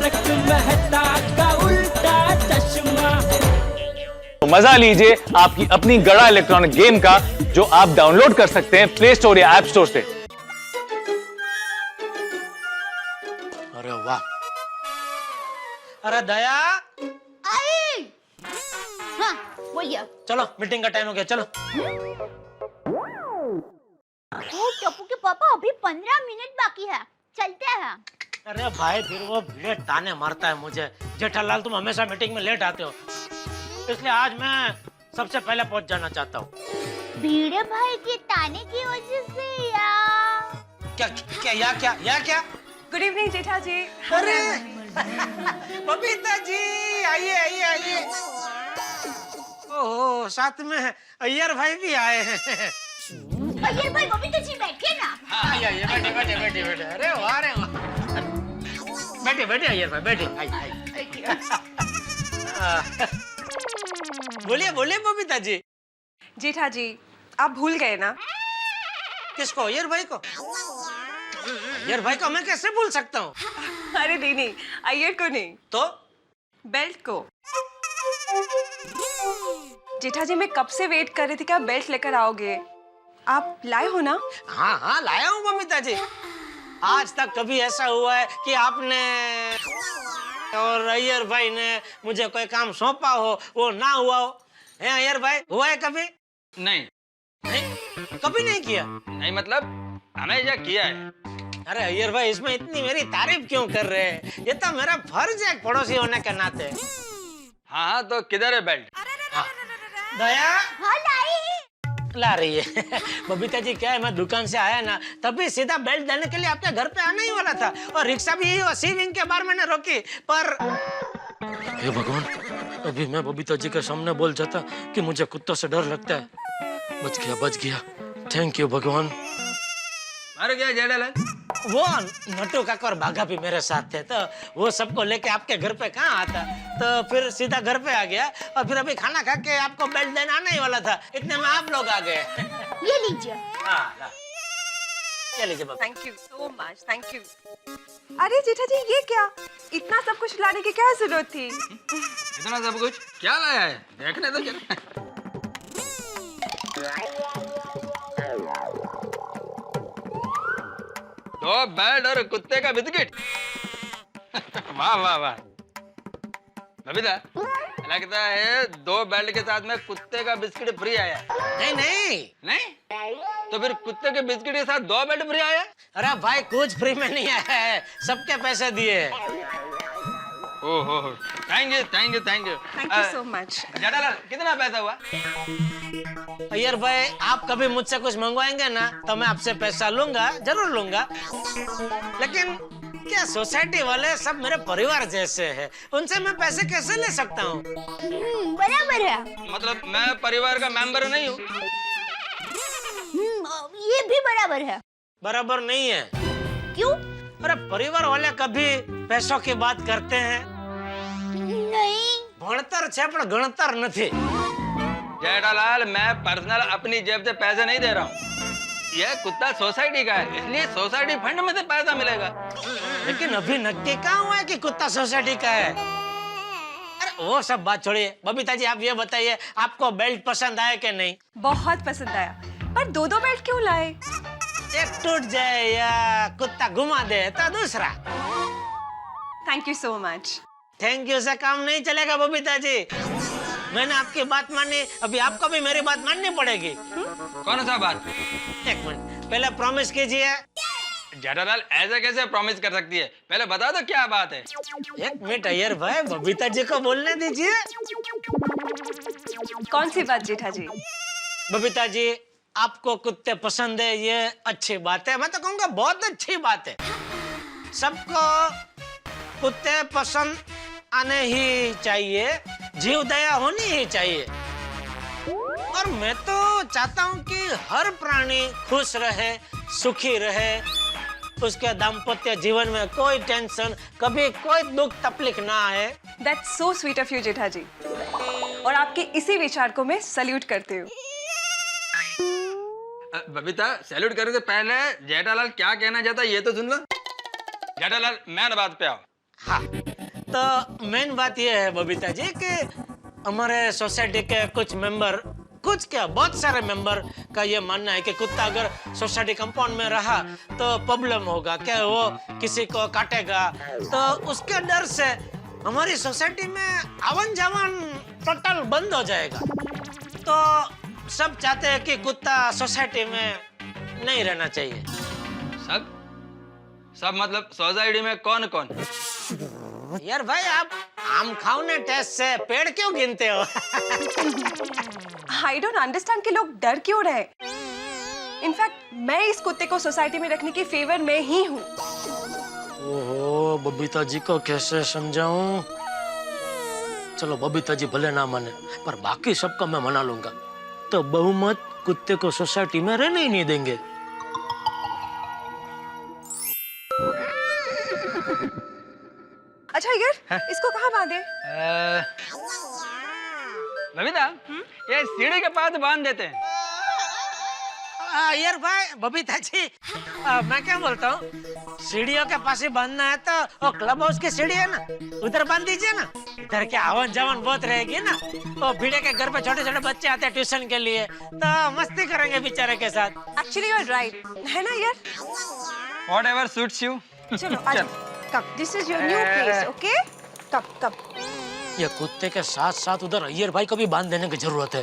तारक मेहता का उल्टा चश्मा। तो मजा लीजिए आपकी अपनी गड़ा इलेक्ट्रॉनिक गेम का, जो आप डाउनलोड कर सकते हैं प्ले स्टोर या ऐप स्टोर से। अरे वाह, अरे दया आई। हाँ वही है। चलो मीटिंग का टाइम हो गया, चलो। ओ टप्पू के पापा अभी 15 मिनट बाकी है, चलते हैं। अरे भाई फिर वो भिड़े ताने मारता है मुझे। जेठालाल तुम हमेशा मीटिंग में लेट आते हो, इसलिए आज मैं सबसे पहले पहुंच जाना चाहता हूँ। भीड़े भाई के ताने की वजह से या क्या क्या या क्या? गुड इवनिंग जेठा जी। अरे बबीता जी, आइए आइए आइए। ओह, साथ में अय्यर भाई भी आए हैं। अय्यर भाई बबीता जी बैठे ना। हाँ, आइए बैठे। अरे वाह बैठे अय्यर भाई, बैठे। बोलिए बबीता जी। जेठा जी आप भूल गए ना? किसको? अय्यर भाई को? अय्यर भाई को मैं कैसे भूल सकता हूँ? अरे नहीं, अय्यर को नहीं, तो बेल्ट को। जेठा जी मैं कब से वेट कर रही थी कि आप बेल्ट लेकर आओगे। आप लाए हो ना? हाँ लाया हूँ बबीता जी। आज तक कभी ऐसा हुआ है कि आपने और अय्यर भाई ने मुझे कोई काम सौंपा हो वो ना हुआ हो? है अय्यर भाई, हुआ है कभी? नहीं कभी नहीं किया? नहीं मतलब हमेशा किया है। अरे अय्यर भाई, इसमें इतनी मेरी तारीफ क्यों कर रहे हैं? ये तो मेरा फर्ज है पड़ोसी होने के नाते। हाँ तो किधर है बेल्ट? दया हाँ लाई। ला रही है। बबीता जी क्या है, मैं दुकान से आया ना तभी सीधा बेल्ट देने के लिए आपके घर पे आने ही वाला था, और रिक्शा भी यही उसी विंग के बार मैंने रोकी, पर हे भगवान, अभी मैं बबीता जी के सामने बोल जाता कि मुझे कुत्तों से डर लगता है। बच गया। थैंक यू भगवान। मारो क्या जेठालाल? वो नटू काका और बाघा भी मेरे साथ थे, तो वो सबको लेके आपके घर पे कहाँ आता, तो फिर सीधा घर पे आ गया, और फिर अभी खाना खा के आपको बेल्ट देना आने ही वाला था, इतने में आप लोग आ गए। ये लीजिए। ये लीजिए बाबा। Thank you so much, thank you. अरे जेठा जी ये क्या, इतना सब कुछ लाने की क्या जरूरत थी? इतना सब कुछ क्या लाया है, देखने तो चल। दो बेल्ट और कुत्ते का बिस्किट। वाह वाह वाह। बबीता, लगता है 2 बेल्ट के साथ में कुत्ते का बिस्किट फ्री आया। नहीं तो फिर कुत्ते के बिस्किट के साथ 2 बेल्ट फ्री आया? अरे भाई कुछ फ्री में नहीं आया है, सबके पैसे दिए। ओहो, thank you. Thank you so much. Jethalal कितना पैसा हुआ? अय्यर भाई, आप कभी मुझसे कुछ मंगवाएंगे ना तो मैं आपसे पैसा लूंगा, जरूर लूंगा, लेकिन क्या सोसाइटी वाले सब मेरे परिवार जैसे हैं, उनसे मैं पैसे कैसे ले सकता हूँ? बराबर है। मतलब मैं परिवार का मेंबर नहीं हूँ? ये भी बराबर है। बराबर नहीं है। क्यों? अरे परिवार वाले कभी पैसों की बात करते हैं? नहीं। भणतर छे पण गणतर नहीं। जेठालाल, मैं पर्सनल अपनी जेब से पैसे नहीं दे रहा हूँ। यह कुत्ता सोसाइटी का है, इसलिए सोसाइटी फंड में से पैसा मिलेगा। लेकिन अभी नक्की कहाँ हुआ है कि कुत्ता सोसाइटी का है? अरे वो सब बात छोड़िए, बबीता जी आप ये बताइए, आपको बेल्ट पसंद आया कि नहीं? बहुत पसंद आया, पर 2 बेल्ट क्यों लाए? एक टूट जाए या कुत्ता घुमा दे तो दूसरा। Thank you so much. Thank you से काम नहीं चलेगा बबीता जी, मैंने आपकी बात मानी, अभी आपको भी मेरी बात माननी पड़ेगी। कौन सा बात? एक मिनट, पहले प्रॉमिस कीजिए। जेठालाल ऐसे कैसे प्रॉमिस कर सकती है, पहले बता दो क्या बात है। एक मिनट अय्यर भाई, बबीता जी को बोलने दीजिए। कौन सी बात जेठा जी? बबीता जी, आपको कुत्ते पसंद है, ये अच्छी बात है, मैं तो कहूँगा बहुत अच्छी बात है। सबको कुत्ते पसंद आने ही चाहिए, जीव दया होनी ही चाहिए, और मैं तो चाहता हूँ कि हर प्राणी खुश रहे, सुखी रहे, उसके दाम्पत्य जीवन में कोई टेंशन, कभी कोई दुख तकलीफ ना आए। That's so sweet of you जेठा जी, और आपके इसी विचार को मैं सल्यूट करती हूँ। बबीता, सैल्यूट करने से पहले जेठालाल क्या कहना चाहता है ये तो सुन लो। जेठालाल, मेन बात पे आओ। हाँ, तो मेन बात ये है बबीता जी कि हमारे सोसाइटी के कुछ मेंबर, कुछ क्या बहुत सारे मेंबर का ये मानना है कि कुत्ता अगर सोसाइटी कंपाउंड में रहा तो प्रॉब्लम होगा, क्या वो किसी को काटेगा। तो उसके डर से हमारी सोसाइटी में आवन जावन टोटल बंद हो जाएगा। तो सब चाहते हैं कि कुत्ता सोसाइटी में नहीं रहना चाहिए। सब मतलब सोसाइटी में कौन कौन? यार भाई, आप आम खाओने टेस्ट से पेड़ क्यों गिनते हो? आई डोंट अंडरस्टैंड कि लोग डर क्यों रहे। इनफैक्ट मैं इस कुत्ते को सोसाइटी में रखने की फेवर में ही हूँ। ओहो, बबीता जी को कैसे समझाऊं? चलो बबीता जी भले ना माने, पर बाकी सबको मैं मना लूंगा। तो बहुमत कुत्ते को सोसाइटी में रहने ही नहीं देंगे। अच्छा यार, इसको कहाँ बांधे? बबीता, ये सीढ़ी के पास बांध देते हैं। यार भाई, बबीता जी, मैं क्या बोलता हूँ, सीढ़ियों के पास ही बांधना है तो वो क्लब हाउस की सीढ़ी है ना, उधर बांध दीजिए ना। इधर क्या आवन जावन बहुत रहेगी ना। वो भिड़े के घर पे छोटे छोटे बच्चे आते हैं ट्यूशन के लिए, तो मस्ती करेंगे बेचारे के साथ। एक्चुअली यू आर राइट, है ना यार? Whatever suits you. चलो आ जाओ। कब? This is your new place, okay? कब? ये कुत्ते के साथ साथ उधर अय्यर भाई को भी बांध देने की जरूरत है।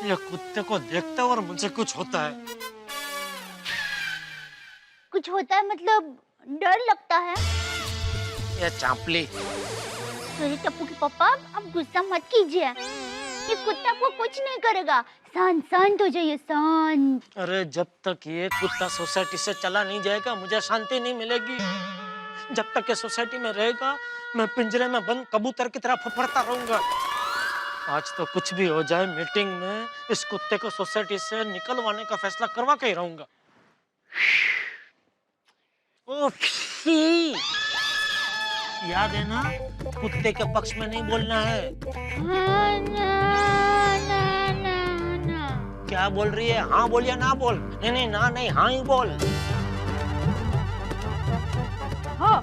ये कुत्ते को देखते और मुझे कुछ होता है। कुछ होता है मतलब डर लगता है। ये चांपली। सॉरी टप्पू के पापा, अब गुस्सा मत कीजिए। ये कुत्ता को कुछ नहीं करेगा। शांत हो जाइए, शांत। अरे जब तक ये कुत्ता सोसाइटी से चला नहीं जाएगा मुझे शांति नहीं मिलेगी। जब तक ये सोसाइटी में रहेगा मैं पिंजरे में बंद कबूतर की तरह फफड़ता रहूंगा। आज तो कुछ भी हो जाए, मीटिंग में इस कुत्ते को सोसाइटी से निकलवाने का फैसला करवा के ही रहूंगा। याद है ना, कुत्ते के पक्ष में नहीं बोलना है। ना। क्या बोल रही है? हाँ बोल या ना बोल? नहीं ना नहीं, हाँ ही बोल। हाँ।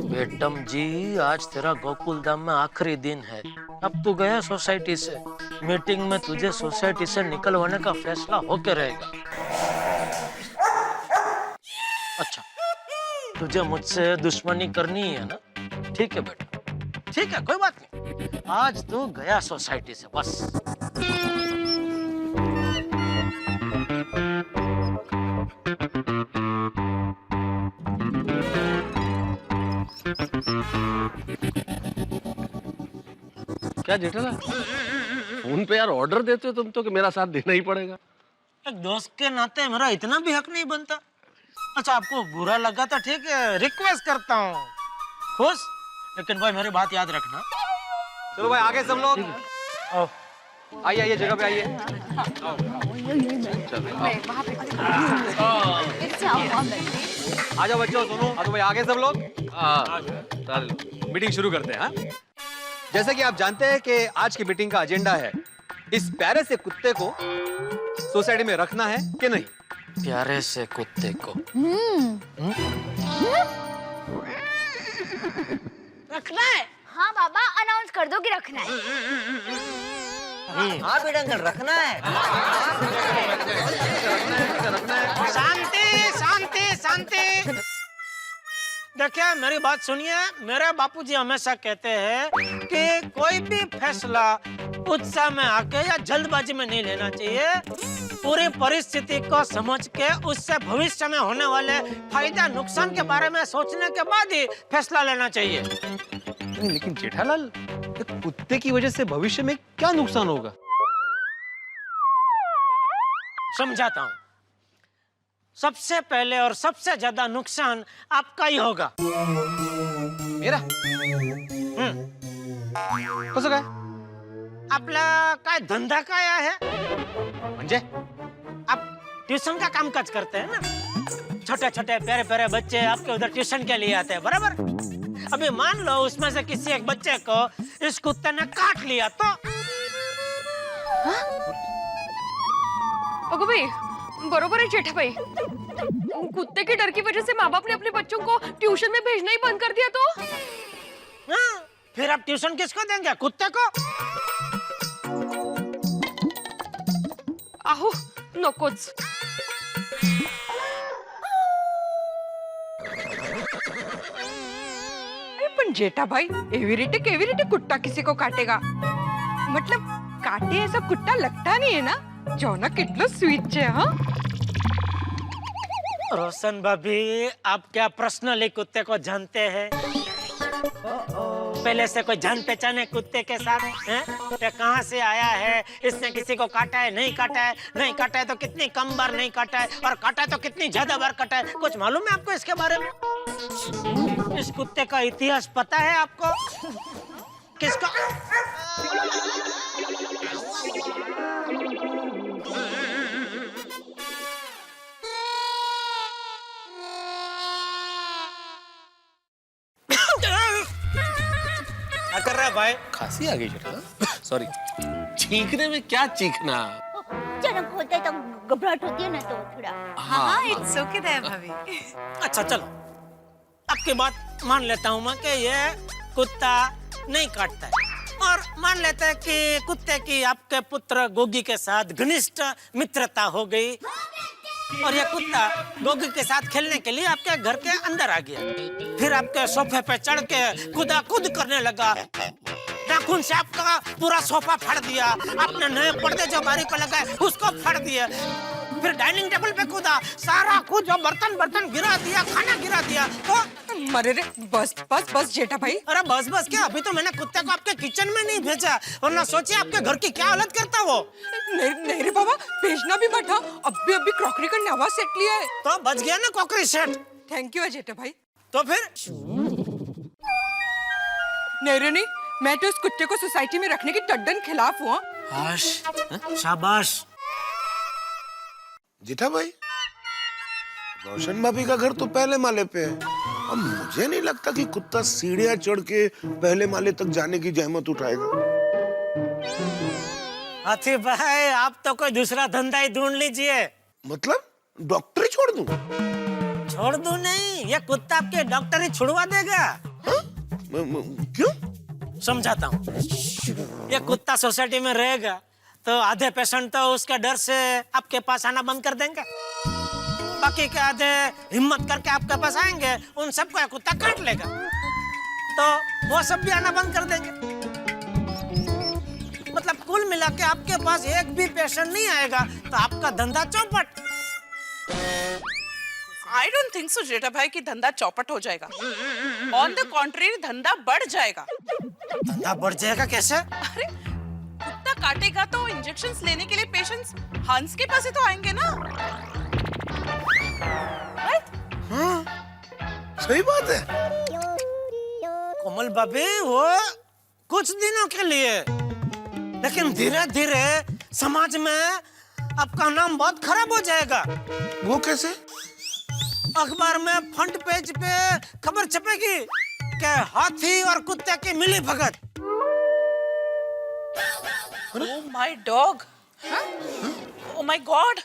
बेटम जी, आज तेरा गोकुल धाम में आखिरी दिन है। अब तू गया सोसाइटी से, मीटिंग में तुझे सोसाइटी से निकलवाने का फैसला होके रहेगा। अच्छा, तुझे मुझसे दुश्मनी करनी है ना? ठीक है बेटा, ठीक है, कोई बात नहीं। आज तू गया सोसाइटी से, बस। क्या जेठालाल, फोन पे यार ऑर्डर देते हो तुम तो कि मेरा साथ देना ही पड़ेगा। एक दोस्त के नाते मेरा इतना भी हक नहीं बनता। अच्छा, आपको बुरा लगा तो ठीक है, रिक्वेस्ट करता हूँ, खुश। लेकिन भाई मेरी बात याद रखना। चलो भाई आगे सब लोग आओ। आइए जगह पे आइए। आ जाओ बच्चों, सुनो। तो भाई आगे सब लोग मीटिंग शुरू करते हैं। हाँ? जैसे कि आप जानते हैं कि आज की मीटिंग का एजेंडा है इस प्यारे से कुत्ते को सोसाइटी में रखना है कि नहीं। प्यारे से कुत्ते को रखना है। हाँ बाबा, अनाउंस कर दो कि रखना है। हाँ बेटा अंकल, रखना है। शांति शांति शांति। देखिए मेरी बात सुनिए। मेरे बापूजी हमेशा कहते हैं कि कोई भी फैसला उत्साह में आके या जल्दबाजी में नहीं लेना चाहिए। पूरी परिस्थिति को समझ के उससे भविष्य में होने वाले फायदा नुकसान के बारे में सोचने के बाद ही फैसला लेना चाहिए। लेकिन जेठालाल, कुत्ते की वजह से भविष्य में क्या नुकसान होगा? समझाता हूँ। सबसे पहले और सबसे ज्यादा नुकसान आपका ही होगा। मेरा? कसं काय? आपला काय धंधा काय आहे? म्हणजे आप ट्यूशन का कामकाज करते हैं ना? छोटे छोटे प्यारे प्यारे बच्चे आपके उधर ट्यूशन के लिए आते हैं, बराबर? अभी मान लो उसमें से किसी एक बच्चे को इस कुत्ते ने काट लिया तो अगो भाई, बरोबर है जेठा भाई। कुत्ते के डर की वजह से माँ बाप ने अपने बच्चों को ट्यूशन में भेजना ही बंद कर दिया तो हाँ, फिर आप ट्यूशन किसको देंगे? कुत्ते को? आहो नकोच। अरे पण जेठा भाई, एवी रीते कुत्ता किसी को काटेगा? मतलब काटे ऐसा कुत्ता लगता नहीं है ना? जो ना कितलो स्वीट है। हाँ रोशन भाभी, आप क्या पर्सनली कुत्ते को जानते हैं? पहले से कोई जान पहचान है कुत्ते के साथ? हैं? ये कहाँ से आया है? इसने किसी को काटा है, नहीं काटा है? नहीं काटा है तो कितनी कम बार नहीं काटा है, और काटा है तो कितनी ज्यादा बार काटा है? कुछ मालूम है आपको इसके बारे में? इस कुत्ते का इतिहास पता है आपको? किसका? क्या कर रहा है भाई? खांसी आ गई जेठा। सॉरी। चीखने में क्या चीखना? जन्म होता है तो घबराहट होती है ना, तो थोड़ा। हाँ इट्स ओके देयर भाभी। अच्छा चलो, आपकी बात मान लेता हूँ मैं कि ये कुत्ता नहीं काटता है, और मान लेते हैं कि कुत्ते की आपके पुत्र गोगी के साथ घनिष्ठ मित्रता हो गई, और ये कुत्ता गोगी के साथ खेलने के लिए आपके घर के अंदर आ गया, फिर आपके सोफे पे चढ़ के कूदा कूद करने लगा, नाखून से आपका पूरा सोफा फाड़ दिया, आपने नए पर्दे जो बारी को लगाए उसको फाड़ दिया, फिर डाइनिंग टेबल पे कूदा, सारा कुछ जो बर्तन गिरा दिया, खाना गिरा दिया। तो अरे रे, बस बस बस जेठा भाई। अरे बस बस क्या, अभी तो मैंने कुत्ते को आपके किचन में नहीं भेजा, वरना सोचिए आपके घर की क्या हालत करता वो। नहीं रे बाबा, भेजना भी मत। अभी क्रॉकरी का नवा सेट लिया है। तो बच गया ना क्रॉकरी सेट। थैंक यू जेठा भाई। तो फिर नहीं, मैं तो उस कुत्ते को सोसाइटी में रखने की तद्दन खिलाफ हूँ। शाबाश। जेठा भाई, रोशन भाभी का घर तो पहले माले पे है, अब मुझे नहीं लगता कि कुत्ता सीढ़ियां चढ़ के पहले माले तक जाने की जहमत उठाएगा। हाथी भाई, आप तो कोई दूसरा धंधा ही ढूंढ लीजिए। मतलब डॉक्टरी छोड़ दूं? छोड़ दूं नहीं, ये कुत्ता आपके डॉक्टर ही छुड़वा देगा। हाँ? क्यों? समझाता हूँ। ये कुत्ता सोसाइटी में रहेगा तो आधे पेशेंट तो उसके डर से आपके पास आना बंद कर देंगे, बाकी के आधे हिम्मत करके आपके पास आएंगे, उन सबको ये कुत्ता काट लेगा, तो वो सब भी आना बंद कर देंगे। मतलब कुल मिला के आपके पास एक भी पेशेंट नहीं आएगा तो आपका धंधा चौपट। आई डोंट थिंक सो जेठा भाई कि धंधा चौपट हो जाएगा। ऑन द कॉन्ट्रेरी धंधा बढ़ जाएगा। धंधा बढ़ जाएगा कैसे? अरे कुत्ता काटेगा तो इंजेक्शंस लेने के लिए पेशेंट्स हंस के पास ही तो आएंगे ना। हाँ, सही बात है। कोमल भाभी, वो कुछ दिनों के लिए, लेकिन धीरे धीरे समाज में आपका नाम बहुत खराब हो जाएगा। वो कैसे? अखबार में फ्रंट पेज पे खबर छपेगी कि हाथी और कुत्ते की मिली भगत। Oh my dog, oh my god.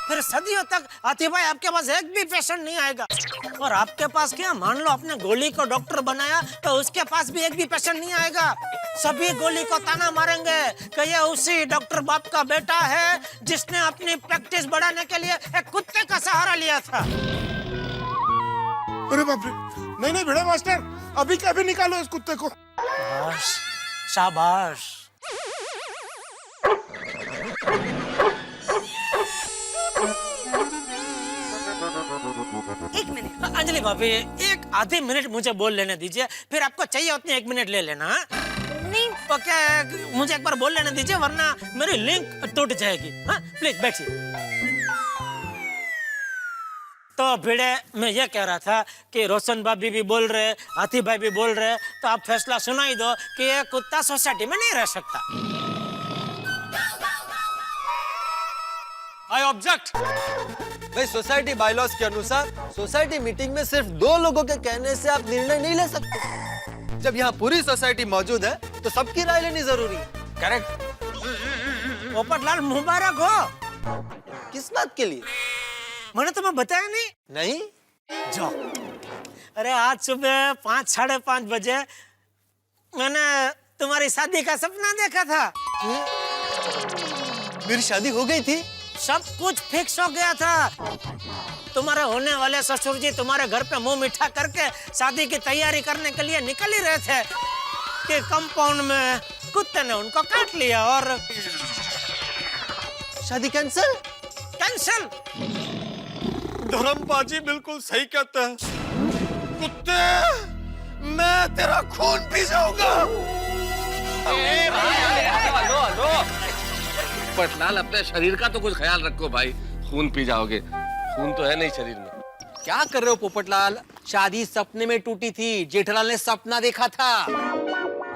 फिर सदियों तक हाथी भाई आपके पास एक भी पेशेंट नहीं आएगा, और आपके पास क्या, मान लो आपने गोली को डॉक्टर बनाया तो उसके पास भी एक भी पेशेंट नहीं आएगा। सभी गोली को ताना मारेंगे कि ये उसी डॉक्टर बाप का बेटा है जिसने अपनी प्रैक्टिस बढ़ाने के लिए एक कुत्ते का सहारा लिया था। अरे बाप रे, नहीं भिड़े मास्टर, अभी क्या भी निकालो इस कुत्ते को। शाबाश। एक मिनट अंजलि भाभी, एक आधे मिनट मुझे बोल लेने दीजिए, फिर आपको चाहिए उतने 1 मिनट ले लेना। नहीं ओके, मुझे एक बार बोल लेने दीजिए, वरना मेरी लिंक टूट जाएगी। हाँ प्लीज बैठिए। तो भिड़े, मैं ये कह रहा था कि रोशन भाभी भी बोल रहे, हाथी भाई भी बोल रहे, तो आप फैसला सुना ही दो कि ये कुत्ता सोसाइटी में नहीं रह सकता। I object. भाई सोसाइटी बायलॉज के अनुसार सोसाइटी मीटिंग में सिर्फ 2 लोगों के कहने से आप निर्णय नहीं ले सकते। जब यहाँ पूरी सोसाइटी मौजूद है तो सबकी राय लेनी जरूरी है। करेक्ट। पोपटलाल मुबारक हो। किस बात के लिए? मैंने तुम्हें बताया नहीं? नहीं। जाओ। अरे आज सुबह 5 साढ़े 5 बजे मैंने तुम्हारी शादी का सपना देखा था। मेरी शादी हो गई थी? सब कुछ फिक्स हो गया था। तुम्हारे होने वाले ससुर जी तुम्हारे घर पे मुंह मीठा करके शादी की तैयारी करने के लिए निकल ही रहे थे कि कंपाउंड में कुत्ते ने उनको काट लिया और शादी कैंसिल। कैंसिल। धर्मपाजी बिल्कुल सही कहते हैं। कुत्ते, मैं तेरा खून पी जाऊंगा। पटलाल, अपने शरीर का तो कुछ ख्याल रखो भाई। खून पी जाओगे, खून तो है नहीं शरीर में। क्या कर रहे हो पोपटलाल? शादी सपने में टूटी थी, जेठालाल ने सपना देखा था।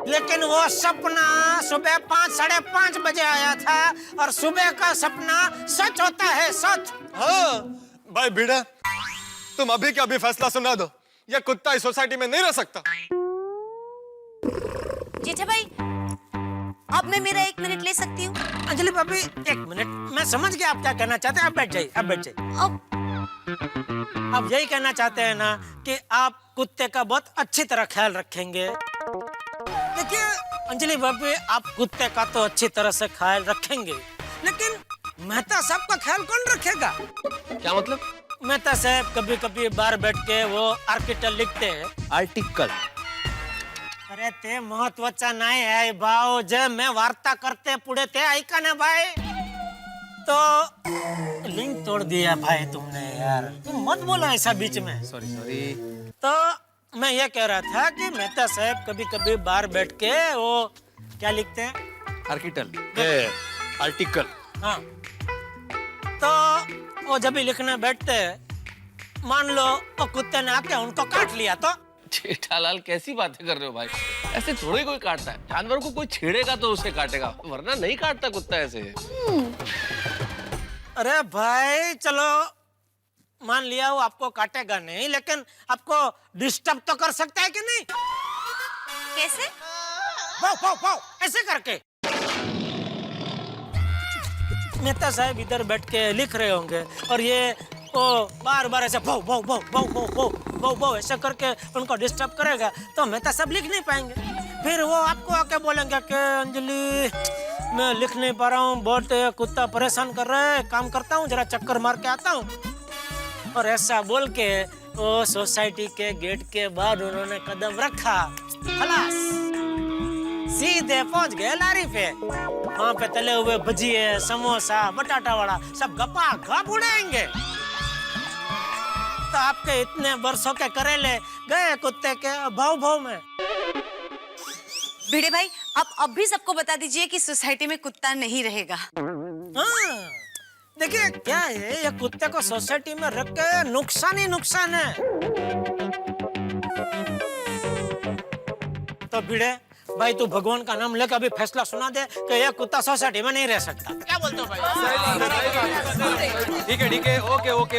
लेकिन वो सपना सुबह 5 साढ़े 5 बजे आया था और सुबह का सपना सच होता है, सच। हाँ भाई भिड़ा, तुम अभी के अभी फैसला सुना दो। ये कुत्ता इस सोसाइटी में नहीं रह सकता। जेठा भाई, अब मैं मेरा 1 मिनट ले सकती हूँ? अंजलि भाभी 1 मिनट, मैं समझ गया आप क्या कहना चाहते हैं। आप बैठ जाइए, आप बैठ जाइए। आप यही कहना चाहते हैं ना कि आप कुत्ते का बहुत अच्छी तरह ख्याल रखेंगे। देखिए अंजलि भाभी, आप कुत्ते का तो अच्छी तरह से ख्याल रखेंगे, लेकिन मेहता साहब का ख्याल कौन रखेगा? क्या मतलब? मेहता साहब कभी कभी बाहर बैठ के वो आर्टिकल लिखते हैं। आर्टिकल? अरे ते महत्वाचा नाही आहे भाऊ, जे मैं वार्ता करते पुढे ते ऐका ना भाई। तो लिंक तोड़ दिया भाई तुमने यार, तुम मत बोलो ऐसा बीच में। सॉरी। तो मैं ये कह रहा था कि मेहता साहब कभी कभी बाहर बैठ के वो क्या लिखते हैं? आर्टिकल। हाँ, तो वो जब भी लिखने बैठते हैं, मान लो वो कुत्ते ने आके उनको काट लिया तो? जेठालाल, कैसी बातें कर रहे हो भाई? ऐसे थोड़ी कोई काटता है। जानवर को कोई छेड़ेगा तो उसे काटेगा, वरना नहीं काटता कुत्ता ऐसे। अरे भाई चलो मान लिया वो आपको काटेगा नहीं, लेकिन आपको डिस्टर्ब तो कर सकता है कि नहीं? कैसे? पाओ पाओ पाओ ऐसे करके। मेहता साहब इधर बैठ के लिख रहे होंगे और ये वो बार बार ऐसे भाव भाव भाव भाव भाव भाव भाव भाव ऐसे करके उनको डिस्टर्ब करेगा तो मेहता साहब लिख नहीं पाएंगे। फिर वो आपको आके बोलेंगे कि अंजलि मैं लिख नहीं पा रहा हूँ, बहुत कुत्ता परेशान कर रहा है, काम करता हूँ, जरा चक्कर मार के आता हूँ। और ऐसा बोल के वो सोसाइटी के गेट के बाद उन्होंने कदम रखा, खलास सीधे पहुंच गए लारी पे। वहाँ पे तले हुए भजिए, समोसा, बटाटा वड़ा सब गपा गप उड़ाएंगे। तो आपके इतने बरसों के करेले गए कुत्ते के भाव भाव में। भिड़े भाई, आप अब भी सबको बता दीजिए कि सोसाइटी में कुत्ता नहीं रहेगा। हाँ, देखिए क्या है, ये कुत्ते को सोसाइटी में रख के नुकसान ही नुकसान है। तो भिड़े भाई, तू भगवान का नाम लेकर अभी फैसला सुना दे कि ये कुत्ता सोसाइटी में नहीं रह सकता। क्या बोलते हो भाई? ठीक है,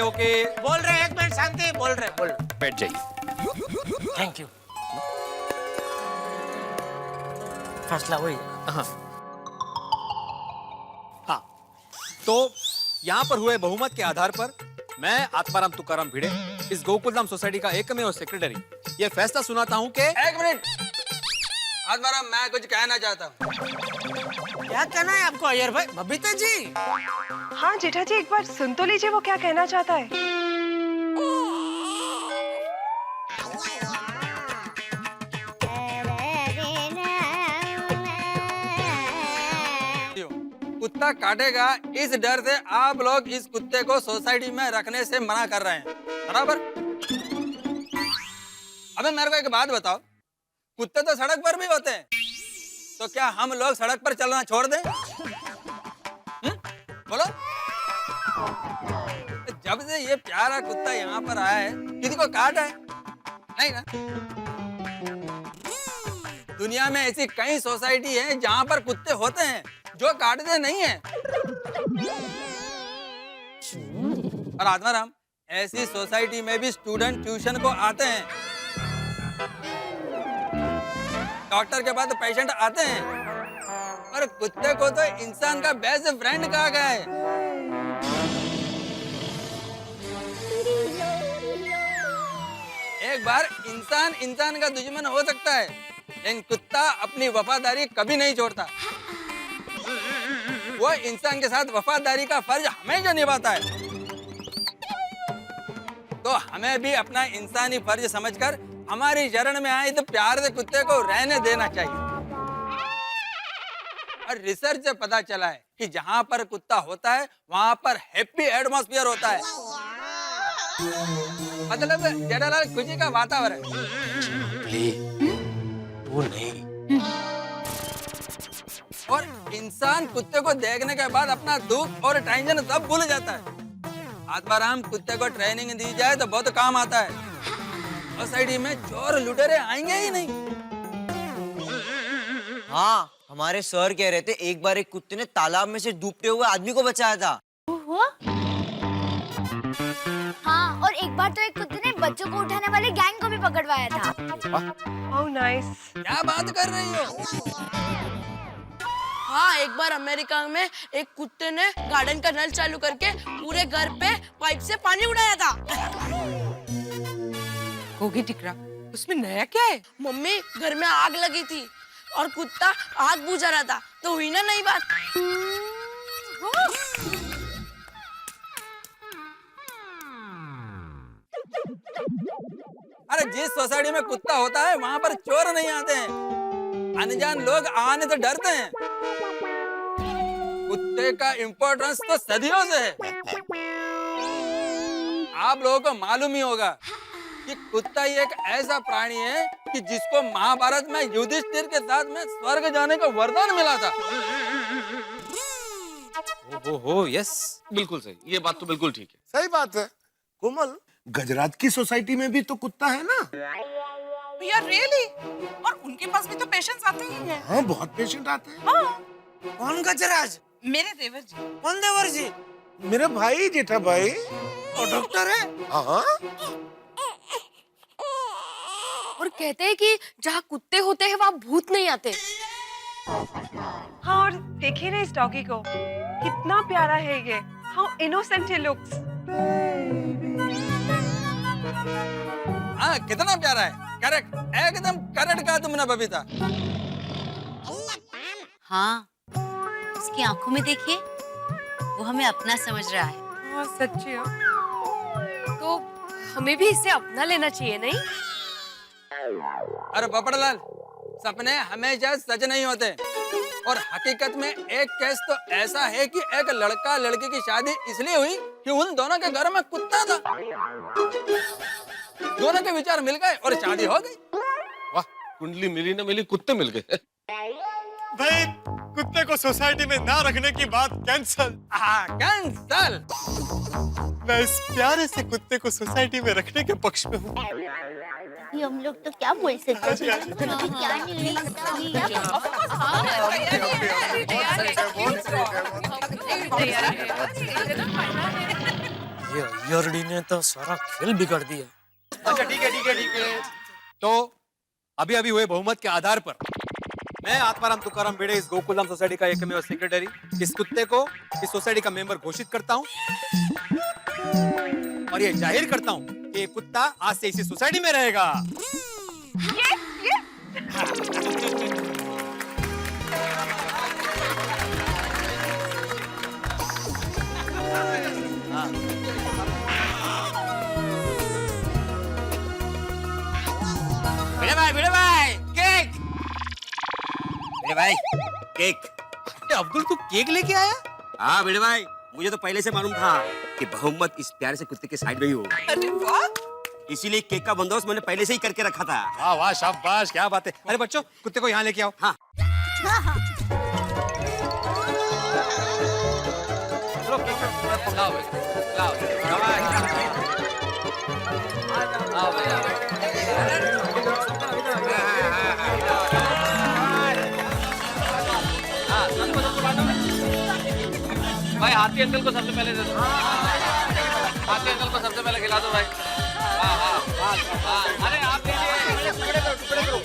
ओके। बोल रहे, 1 मिनट शांति, बोल रहे। बैठ जाइए। Thank you. फैसला हुई। हाँ, तो यहाँ पर हुए बहुमत के आधार पर मैं आत्माराम तुकाराम भिड़े, इस गोकुलधाम सोसाइटी का एकमेव सेक्रेटरी, ये फैसला सुनाता हूँ कि 1 मिनट आत्माराम, मैं कुछ कहना चाहता हूँ। क्या कहना है आपको अय्यर भाई? बबीता जी। हाँ जेठा जी, एक बार सुन तो लीजिए वो क्या कहना चाहता है। कुत्ता काटेगा इस डर से आप लोग इस कुत्ते को सोसाइटी में रखने से मना कर रहे हैं, बराबर? अबे मेरे को एक बात बताओ, कुत्ते तो सड़क पर भी होते हैं, तो क्या हम लोग सड़क पर चलना छोड़ दें? बोलो। जब से ये प्यारा कुत्ता यहाँ पर आया है, किसी को काटा है? नहीं ना? दुनिया में ऐसी कई सोसाइटी है जहाँ पर कुत्ते होते हैं जो काटते नहीं है। और आत्माराम, ऐसी सोसाइटी में भी स्टूडेंट ट्यूशन को आते हैं। डॉक्टर के बाद पेशेंट आते हैं, और कुत्ते को तो इंसान का बेस्ट फ्रेंड कहा गया है। एक बार इंसान का दुश्मन हो सकता है, लेकिन कुत्ता अपनी वफादारी कभी नहीं छोड़ता। वो इंसान के साथ वफादारी का फर्ज हमेशा निभाता है। तो हमें भी अपना इंसानी फर्ज समझकर हमारी शरण में आए तो प्यार से कुत्ते को रहने देना चाहिए। और रिसर्च से पता चला है कि जहां पर कुत्ता होता है वहां पर हैप्पी एटमॉस्फेयर होता है, मतलब जेठालाल खुशी का वातावरण। वो नहीं। और इंसान कुत्ते को देखने के बाद अपना दुख और टेंशन सब भूल जाता है। आत्माराम, कुत्ते को ट्रेनिंग दी जाए तो बहुत काम आता है। सोसाइटी में चोर लुटेरे आएंगे ही नहीं। हाँ, हमारे सर कह रहे थे एक बार एक कुत्ते ने तालाब में से डूबते हुए आदमी को बचाया था। हाँ, और एक बार तो एक कुत्ते ने बच्चों को उठाने वाले गैंग को भी पकड़वाया था। How nice. क्या बात कर रही हो? हाँ, एक बार अमेरिका में एक कुत्ते ने गार्डन का नल चालू करके पूरे घर पे पाइप से पानी उड़ाया था। होगी टिकरा, उसमें नया क्या है? मम्मी, घर में आग लगी थी और कुत्ता आग बुझा रहा था, तो हुई ना नई बात। अरे जिस सोसाइटी में कुत्ता होता है वहां पर चोर नहीं आते हैं, अनजान लोग आने से डरते हैं। कुत्ते का इम्पोर्टेंस तो सदियों से है। आप लोगों को मालूम ही होगा कि कुत्ता ही एक ऐसा प्राणी है कि जिसको महाभारत में युधिष्ठिर के साथ में स्वर्ग जाने का वरदान मिला था। हो यस, बिल्कुल सही, ये बात तो बिल्कुल ठीक है। सही बात है। कोमल, गजरात की सोसाइटी में भी तो कुत्ता है ना? यार रियली? और उनके पास भी तो पेशेंट्स आते ही हैं। हाँ, बहुत पेशेंट आते हैं। हाँ। कौन गजराज? मेरे देवर जी। कौन देवर जी? मेरा भाई, जेठा भाई। और डॉक्टर है? हाँ। और कहते हैं कि जहाँ कुत्ते होते हैं वहाँ भूत नहीं आते। हाँ, और देखिए ना इस डॉगी को, कितना प्यारा है ये। How innocent he looks. हाँ, कितना प्यारा है। करेक्ट, एकदम करेक्ट कहा तुमने बबीता। हाँ, उसकी आंखों में देखिए, वो हमें अपना समझ रहा है। हाँ, सच्ची है। तो हमें भी इसे अपना लेना चाहिए, नहीं? अरे बपड़लाल, सपने हमेशा सच नहीं होते। और हकीकत में एक केस तो ऐसा है कि एक लड़का लड़की की शादी इसलिए हुई कि उन दोनों के घर में कुत्ता था। दोनों के विचार मिल गए और शादी हो गई। वाह, कुंडली मिली ना मिली, कुत्ते मिल गए। भाई, कुत्ते को सोसाइटी में ना रखने की बात कैंसल। हाँ, कैंसल। मैं इस प्यारे से कुत्ते को सोसाइटी में रखने के पक्ष में हूँ। ये हम लोग तो क्या बोल सकते हैं? क्या नहीं ये अय्यरडी ने तो सारा खेल बिगाड़ दिया। अच्छा, ठीक है। तो अभी हुए बहुमत के आधार पर मैं आत्माराम तुकाराम बेड़े इस गोकुलधाम सोसाइटी का एकमेव सेक्रेटरी इस कुत्ते को इस सोसाइटी का मेंबर घोषित करता हूँ और ये जाहिर करता हूँ कि ये कुत्ता आज से इसी सोसाइटी में रहेगा। भिड़े भाई, केक। भिड़े भाई, केक। अब्दुल, तू केक लेके आया? हाँ भिड़े भाई, मुझे तो पहले से मालूम था कि बहुमत इस प्यारे से कुत्ते के साइड में ही होगा। अरे वाह, इसीलिए केक का बंदोबस्त मैंने पहले से ही करके रखा था। वाह वाह, शाबाश, क्या बात है। अरे बच्चों, कुत्ते को यहाँ लेके आओ। हाँ। चलो, केक लाओ भाई, भाई हाथी अंकल को सबसे पहले दे दो। आके अंकल को सबसे पहले खिला दो भाई। हाँ हाँ हाँ, अरे आप लीजिए, टुकड़े करो, टुकड़े करो।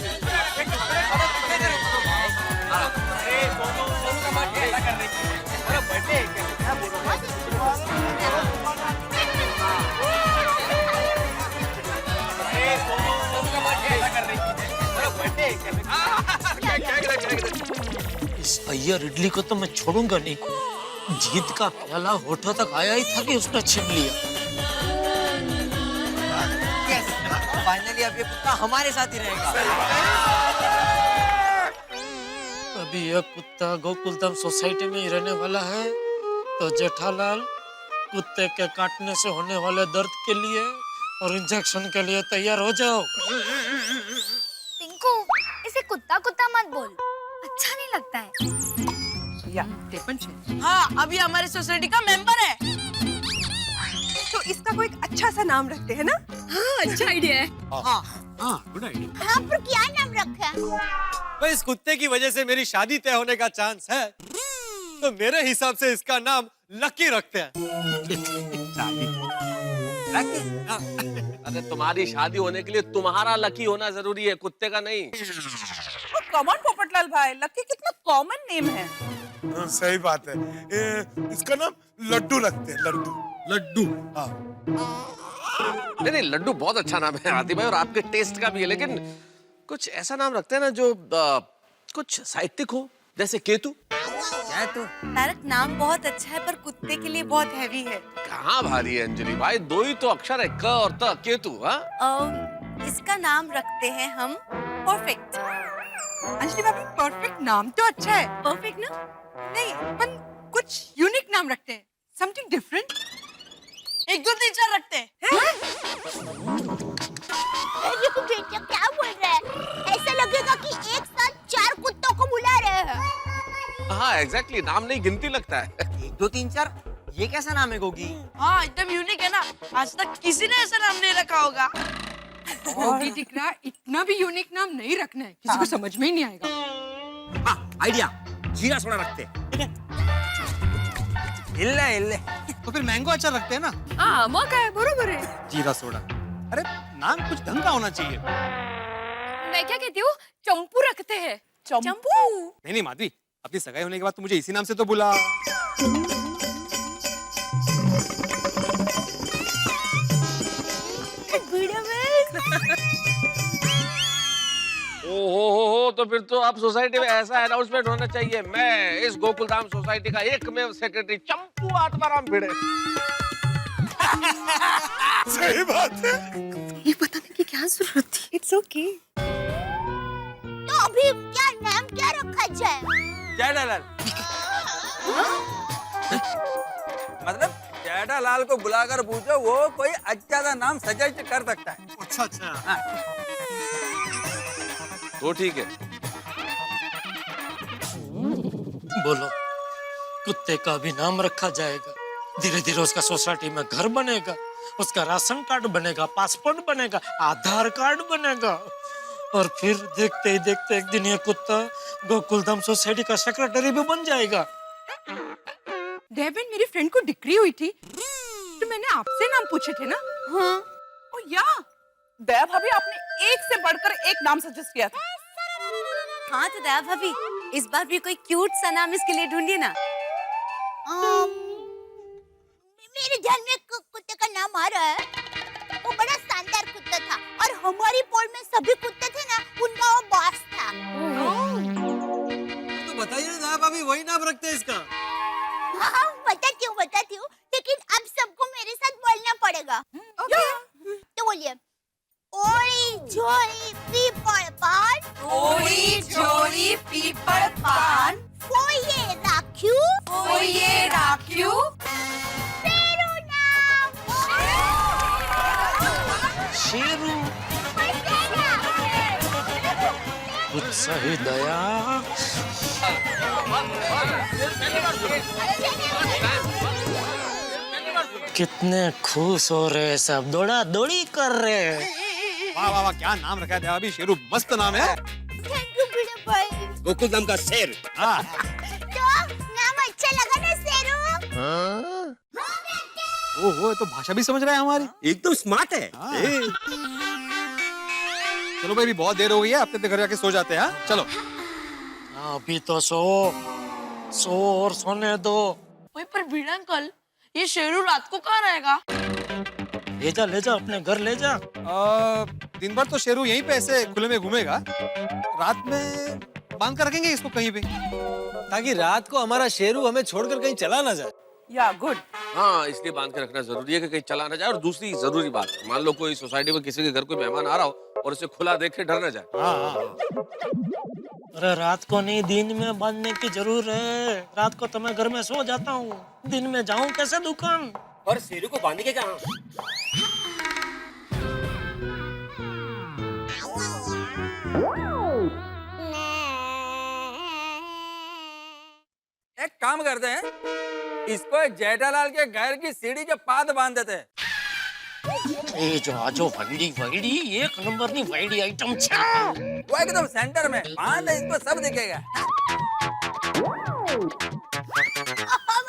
हाँ, अरे सोनू का बर्थडे ऐसा कर रही है। अरे बर्थडे क्या बोल रहा है? अरे सोनू का बर्थडे ऐसा कर रही है। अरे बर्थडे क्या? इस अय्यर इडली को तो मैं छोड़ूंगा नहीं। जीत का प्याला होठों तक आया ही था कि उसने छीन लिया। फाइनली अब ये कुत्ता हमारे साथ ही रहेगा। अभी यह कुत्ता गोकुलधाम सोसाइटी में ही रहने वाला है, तो जेठालाल कुत्ते के काटने से होने वाले दर्द के लिए और इंजेक्शन के लिए तैयार हो जाओ। पिंकू, इसे कुत्ता कुत्ता मत बोल, अच्छा नहीं लगता है। हाँ, अभी हमारी सोसाइटी का मेंबर है। तो इसका कोई एक अच्छा सा नाम रखते हैं ना? हाँ, अच्छा आइडिया है। हाँ, गुड आइडिया। हाँ, पर क्या नाम रखा है? भाई इस कुत्ते की वजह से मेरी शादी तय होने का चांस है, तो मेरे हिसाब से इसका नाम लकी रखते हैं। हाँ। अरे तुम्हारी शादी होने के लिए तुम्हारा लकी होना जरूरी है, कुत्ते का नहीं। कॉमन पोपटलाल भाई, लकी कितना कॉमन नेम है। सही बात है। इसका नाम लड्डू रखते हैं, लड्डू। लड्डू। हाँ। नहीं नहीं, लड्डू बहुत अच्छा नाम है आदि भाई, और आपके टेस्ट का भी है, लेकिन कुछ ऐसा नाम रखते हैं ना जो कुछ साहित्यिक हो, जैसे केतु। क्या तू? तारक नाम बहुत अच्छा है पर कुत्ते के लिए बहुत हैवी है। कहाँ भारी है अंजलि भाई, दो ही तो अक्षर है, क और त, केतु। हाँ, इसका नाम रखते हैं हम परफेक्ट। अंजलि भाभी, परफेक्ट नाम तो अच्छा है। परफेक्ट ना? नहीं, पर कुछ यूनिक नाम रखते हैं, समथिंग डिफरेंट। 1 2 3 4 रखते हैं। ये बेटा क्या बोल रहा है? ऐसा लगेगा कि एक साथ 4 कुत्तों को बुला रहे हैं। हाँ एग्जैक्टली, नाम नहीं गिनती लगता है। 1 2 3 4, ये कैसा नाम है गोगी? हाँ, एकदम यूनिक है ना, आज तक किसी ने ऐसा नाम नहीं रखा होगा। गोगी दिख रहा, इतना भी यूनिक नाम नहीं रखना है, किसी को समझ में ही नहीं आएगा। हाँ, आइडिया, जीरा सोडा रखते हैं। इल्ले इल्ले। तो फिर मैंगो अच्छा रखते हैं ना? हाँ, मौका है, बरोबर है। जीरा सोडा। अरे नाम कुछ ढंग का होना चाहिए। मैं क्या कहती हूँ, चंपू रखते हैं। चंपू? नहीं माधवी, अपनी सगाई होने के बाद तो मुझे इसी नाम से तो बुला। ओहो, तो फिर तो अब सोसाइटी में ऐसा अनाउंसमेंट होना चाहिए, मैं इस गोकुलधाम सोसाइटी का एकमेव सेक्रेटरी चंपू आत्माराम भिड़े। सही बात है। ये बताने की क्या जरूरत थी? It's okay. तो अभी क्या नाम क्या रखा जाए? जेठालाल। मतलब जेठालाल को बुलाकर पूछो, वो कोई अच्छा सा नाम सजेस्ट कर सकता है। अच्छा। हाँ। तो ठीक है, बोलो, कुत्ते का भी नाम रखा जाएगा। धीरे धीरे उसका सोसाइटी में घर बनेगा, उसका राशन कार्ड बनेगा, पासपोर्ट बनेगा, आधार कार्ड बनेगा, और फिर देखते ही देखते एक दिन ये कुत्ता गोकुलधाम सोसाइटी का सेक्रेटरी भी बन जाएगा। डेविन, मेरी फ्रेंड को डिग्री हुई थी, तो मैंने आपसे नाम पूछे थे ना? हाँ। ओ या, दया भाभी, आपने एक से बढ़कर एक नाम सजेस्ट किया था। हाँ तो दया भाभी, इस बार भी कोई क्यूट सा नाम इसके लिए ढूंढिए ना। मेरे ध्यान में एक कुत्ते का नाम आ रहा है। वो बड़ा शानदार कुत्ता था, और हमारी पोल में सभी कुत्ते थे ना, उनका वो बॉस था। तो बताइए ना दया भाभी, वही नाम रखते हैं इसका। हाँ, बताती हूँ, लेकिन अब सबको मेरे साथ बोलना पड़ेगा। तो बोलिए, ओरी झोरी पीपल पान, ओरी झोरी पीपल पान, फोये राख्यू, ओये राख्यू, शेरू नाम, शेरू, कुछ सही दया। कितने खुश हो रहे हैं सब, दौड़ा दौड़ी कर रहे हैं। वाह वाह वाह, क्या नाम रखा है दया भाभी, शेरू मस्त नाम है। थैंक यू बड़े भाई। गोकुलधाम का शेर। हाँ। तो नाम अच्छा लगा ना शेरू? ओहो, ये तो भाषा भी समझ रहा है हमारी। एकदम स्मार्ट है। चलो भाई, भी बहुत देर हो गई है, अपने घर जाके सो जाते हैं। हाँ? चलो। अभी तो सो और सोने दो। वही पर भीड़ अंकल, ये शेरू रात को कहाँ रहेगा? ले जा अपने घर ले जा। दिन भर तो शेरू यहीं पे ऐसे खुले में घूमेगा, रात में बांध कर रखेंगे इसको कहीं पे, ताकि रात को हमारा शेरू हमें छोड़कर कहीं चला ना जाए। या गुड। हाँ, इसलिए बांध के रखना जरूरी है कि कहीं चला ना जाए। और दूसरी जरूरी बात, मान लो कोई सोसाइटी में किसी के घर कोई मेहमान आ रहा हो और उसे खुला देख के डर ना जाए। अरे रात को नहीं, दिन में बांधने की जरूर है। रात को तो मैं घर में सो जाता हूँ, दिन में जाऊँ कैसे दुकान? और शेरू को बांध के कहाँ? एक काम करते हैं, इसको जेठालाल के घर की सीढ़ी के पाद बांध देते हैं। ये जो आजो वगड़ी एक नंबर नी वगड़ी आइटम छा। वो एकदम सेंटर में बांध दे, इसको सब दिखेगा।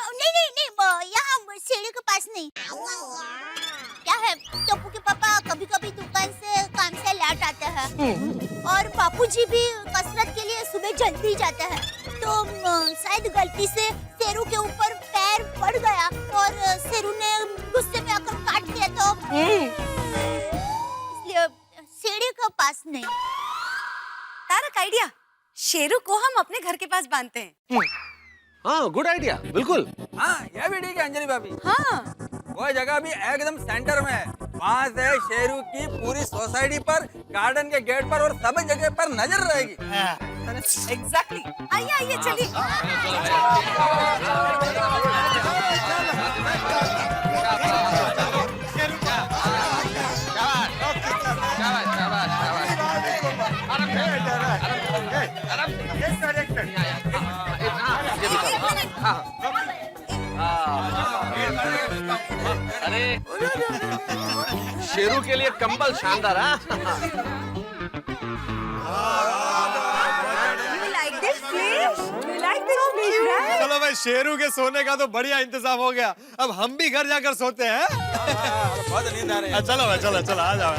नहीं, यहाँ सीढ़ी के पास नहीं। क्या है, टप्पू के पापा कभी-कभी दुकान से काम से लेट आते हैं और बापूजी भी कसरत के लिए सुबह जल्दी जाते हैं, तो शायद गलती से शेरू के ऊपर पैर पड़ गया और शेरू ने गुस्से में आकर काट दिया, तो इसलिए सीढ़ी के पास नहीं। तारक आइडिया, शेरू को हम अपने घर के पास बांधते हैं। हाँ, गुड आइडिया, बिल्कुल। हाँ, ये भी ठीक है अंजलि भाभी। हाँ, वो जगह भी एकदम सेंटर में है। वहाँ से शेरू की पूरी सोसाइटी पर, गार्डन के गेट पर और सभी जगह पर नजर रहेगी। एग्जैक्टली। आइए चलिए। अरे शेरू के लिए कंबल शानदार। चलो भाई, शेरू के सोने का तो बढ़िया इंतजाम हो गया। अब हम भी घर जाकर सोते हैं। बहुत नींद आ रही है। चलो भाई, चलो आ जाओ।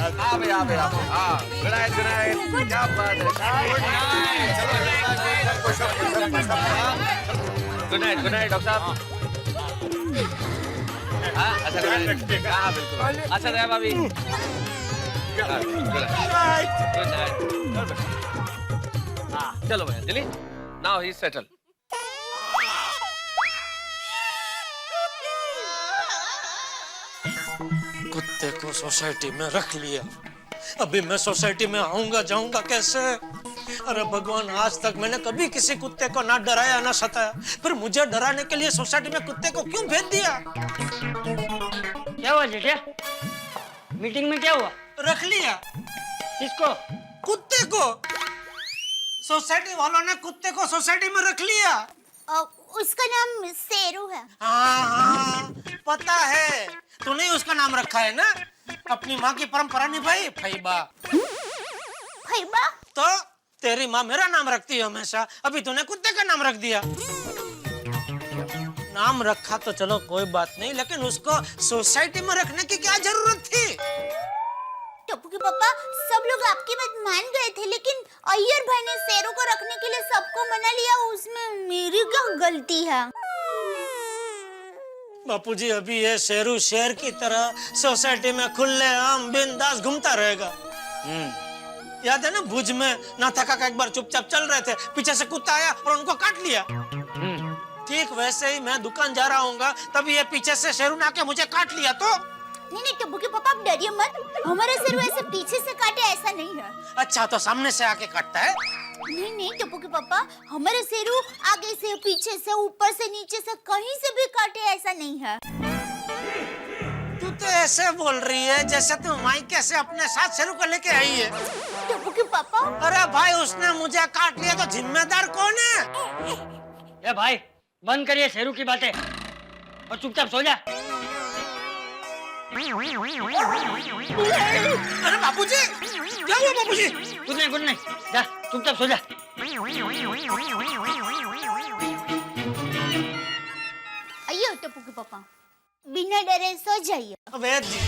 Good night, good night. क्या बात है। गुड नाइट डॉक्टर साहब। अच्छा, बिल्कुल। अच्छा रहा भाभी। चलो भाई अंजलि, नाउ ही सेटल। कुत्ते को सोसाइटी में रख लिया, अभी मैं सोसाइटी में आऊंगा जाऊंगा कैसे? अरे भगवान, आज तक मैंने कभी किसी कुत्ते को ना डराया ना सताया, फिर मुझे डराने के लिए सोसाइटी में कुत्ते को क्यों भेज दिया? क्या हुआ जेठिया? मीटिंग में क्या हुआ? रख लिया। किसको? कुत्ते को। सोसाइटी वालों ने कुत्ते को सोसाइटी में रख लिया। उसका नाम शेरू है। हाँ, पता है। तूने उसका नाम रखा है ना? अपनी माँ की परंपरा निभाई, फैबा। फैबा? तो तेरी माँ मेरा नाम रखती है हमेशा, अभी तूने कुत्ते का नाम रख दिया। नाम रखा तो चलो कोई बात नहीं, लेकिन उसको सोसाइटी में रखने की क्या जरूरत थी? टप्पू के पापा, सब लोग आपकी बात मान गए थे, लेकिन अय्यर भाई ने शेरू को रखने के लिए सबको मना लिया, उसमें मेरी क्या गलती है? बापूजी, अभी ये शेरू शेर की तरह सोसाइटी में खुले आम बिंदास घूमता रहेगा। याद है ना, भुज में नाथाका का एक बार चुपचाप चल रहे थे, पीछे से कुत्ता आया और उनको काट लिया। ठीक वैसे ही मैं दुकान जा रहा हूँ, तभी ये पीछे से शेरू ने आके मुझे काट लिया। तो नहीं टप्पू के पापा, आप डरिए मत, हमारा शेरू ऐसे पीछे से काटे ऐसा नहीं है। अच्छा, तो सामने से आके काटता है? नहीं टप्पू के पापा, हमारा शेरू आगे से, पीछे से, ऊपर से, नीचे से, कहीं से भी काटे ऐसा नहीं है। तू तो ऐसे बोल रही है जैसे तू मायके से अपने साथ शेरू को लेके आई है। टप्पू के पापा, अरे भाई, उसने मुझे काट लिया तो जिम्मेदार कौन है? ए भाई, बंद करिए शेरू की बातें और चुपचाप सो जा। अरे बापूजी, क्या हुआ बापूजी? गुड नाइट, जा चुपचाप सो जा। आइए टप्पू के पापा। बिना डरे सो जाइए। वैद जी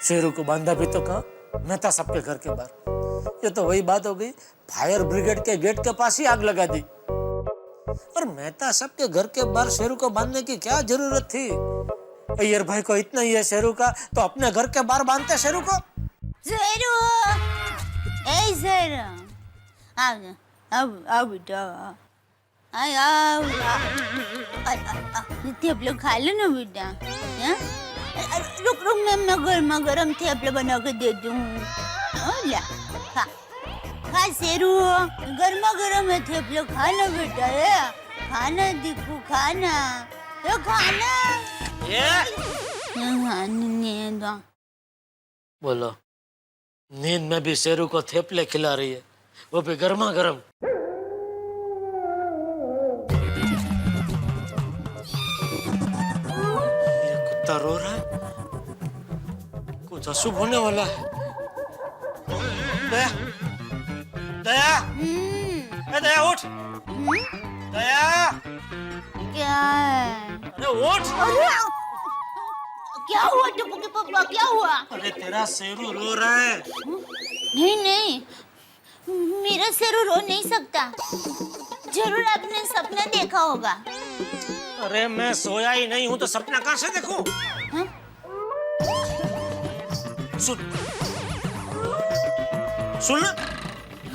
शेरों को बांधा भी तो कहा मेहता सबके घर के बाहर। ये तो वही बात हो गई, फायर ब्रिगेड के गेट के पास ही आग लगा दी। और मेहता सबके घर के बाहर शेरों को बांधने की क्या जरूरत थी? अय्यर भाई को इतना ही है शेरों का, तो अपने घर के बाहर बांधते शेरों को। शेरू, ए शेरू, आओ आओ बेटा, आओ थेपले खा लो ना बेटा। रुक रुक, मैं गर्मा गर्म थेपले बना के दे दूँ। ला खा खा शेरू, गर्मा गर्म है थेपले, खाना बेटा। खाना दीपू, खाना खाना। नींद बोलो, नींद में भी शेरू को थेपले खिला रही है, वो भी गर्मा गर्म। ये कुत्ता रो रहा है, कुछ अशुभ होने वाला है। दया, दया, ए दया उठ, दया। क्या है? अरे उठ। क्या हुआ टप्पू के पापा, क्या हुआ? अरे तेरा शेरू रो रहा है। नहीं नहीं, मेरा शेरू रो नहीं सकता। जरूर आपने सपना देखा होगा। अरे मैं सोया ही नहीं हूँ तो सपना कहाँ से देखूं? हाँ? सुन, सुन ना।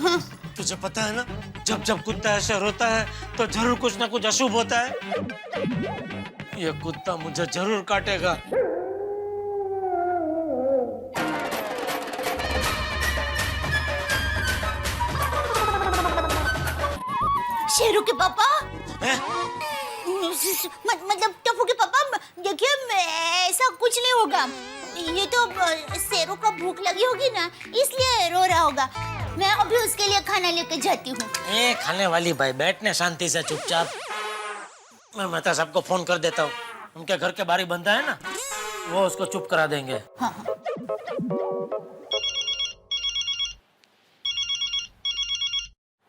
हाँ? तुझे पता है ना, जब जब कुत्ता ऐसे रोता है तो जरूर कुछ ना कुछ अशुभ होता है। ये कुत्ता मुझे जरूर काटेगा। शेरू के पापा, है? मतलब टप्पू के पापा, देखिए ऐसा कुछ नहीं होगा। ये तो शेरू को भूख लगी होगी ना, इसलिए रो रहा होगा। मैं अभी उसके लिए खाना लेके जाती हूँ। ए खाने वाली भाई, बैठने शांति से चुपचाप। मैं मेहता साहब को फोन कर देता हूँ, उनके घर के बाहर ही बंदा है ना, वो उसको चुप करा देंगे। हाँ।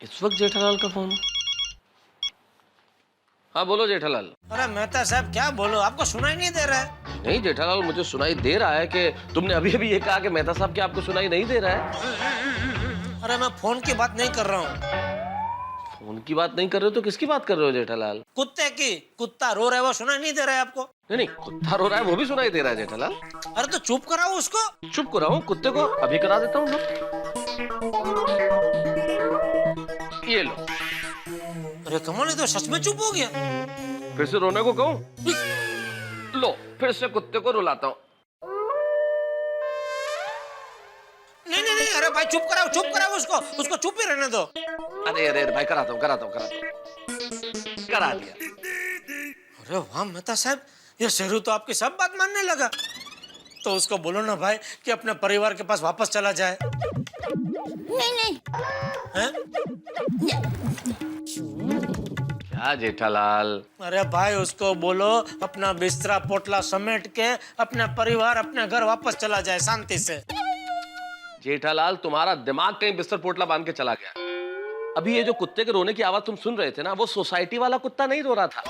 इस वक्त जेठालाल का फोन। हाँ बोलो जेठालाल। अरे मेहता साहब क्या बोलो, आपको सुनाई नहीं दे रहा है? नहीं जेठालाल, मुझे सुनाई दे रहा है कि तुमने अभी अभी ये कहा कि मेहता साहब कि आपको सुनाई नहीं दे रहा है। अरे मैं फोन की बात नहीं कर रहा हूँ। फोन की बात नहीं कर रहे हो तो किसकी बात कर रहे हो जेठालाल? कुत्ते की। कुत्ता रो रहा है, वो सुनाई नहीं दे रहा है आपको? नहीं नहीं, कुत्ता रो रहा है वो भी सुनाई दे रहा है जेठालाल। अरे तो चुप कराओ उसको। चुप कराऊं कुत्ते को? अभी करा देता हूँ। ये लो। अरे कमाल, ये तो सच में चुप हो गया। फिर से रोने को कहूं? लो फिर से कुत्ते को रुलाता हूँ। नहीं नहीं नहीं, अरे भाई चुप कराओ उसको, उसको चुप ही रहने दो। अरे अरे भाई कराता हूँ करा दिया। अरे वाह मेहता साहब, ये शेरू तो आपकी सब बात मानने लगा। तो उसको बोलो ना भाई कि अपने परिवार के पास वापस चला जाए। नहीं नहीं। हैं? क्या जेठालाल? अरे भाई उसको बोलो अपना बिस्तरा पोटला समेट के अपने परिवार अपने घर वापस चला जाए शांति से। जेठालाल तुम्हारा दिमाग कहीं बिस्तर पोटला बांध के चला गया। अभी ये जो कुत्ते के रोने की आवाज तुम सुन रहे थे ना, वो सोसाइटी वाला कुत्ता नहीं रो रहा था।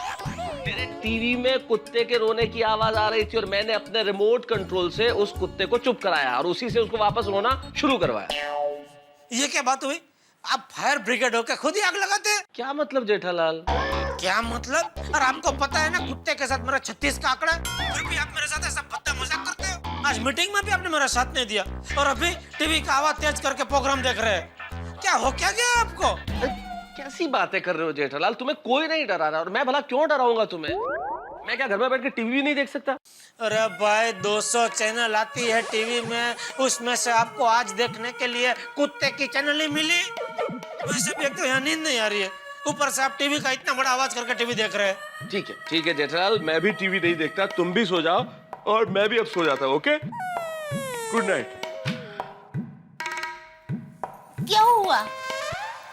मेरे टीवी में कुत्ते के रोने की आवाज आ रही थी और मैंने अपने रिमोट कंट्रोल से उस कुत्ते को चुप कराया और उसी से उसको वापस रोना शुरू करवाया। ये क्या बात हुई? आप फायर ब्रिगेड होकर खुद ही आग लगाते हैं? क्या मतलब जेठालाल? क्या मतलब? और आपको पता है ना कुत्ते के साथ मेरा 36 का आंकड़ा है, फिर भी आप मेरे साथ ऐसा भद्दा मजाक करते हो। आज मीटिंग में भी आपने मेरा साथ नहीं दिया और अभी टीवी का आवाज तेज करके प्रोग्राम देख रहे हैं। क्या हो क्या गया आपको? कैसी बातें कर रहे हो जेठालाल? तुम्हें कोई नहीं डरा रहा और मैं भला क्यों डराऊंगा तुम्हें? मैं क्या घर में बैठ के टीवी भी नहीं देख सकता? अरे भाई 200 चैनल आती है टीवी में, उसमें से आपको आज देखने के लिए कुत्ते की चैनल ही मिली। वैसे भी एक तो यहाँ नींद नहीं आ रही है, ऊपर से आप टीवी का इतना बड़ा आवाज करके टीवी देख रहे हैं। ठीक है जेठालाल, मैं भी टीवी नहीं देखता, तुम भी सो जाओ और मैं भी अब सो जाता हूँ। Okay, good night. क्या हुआ?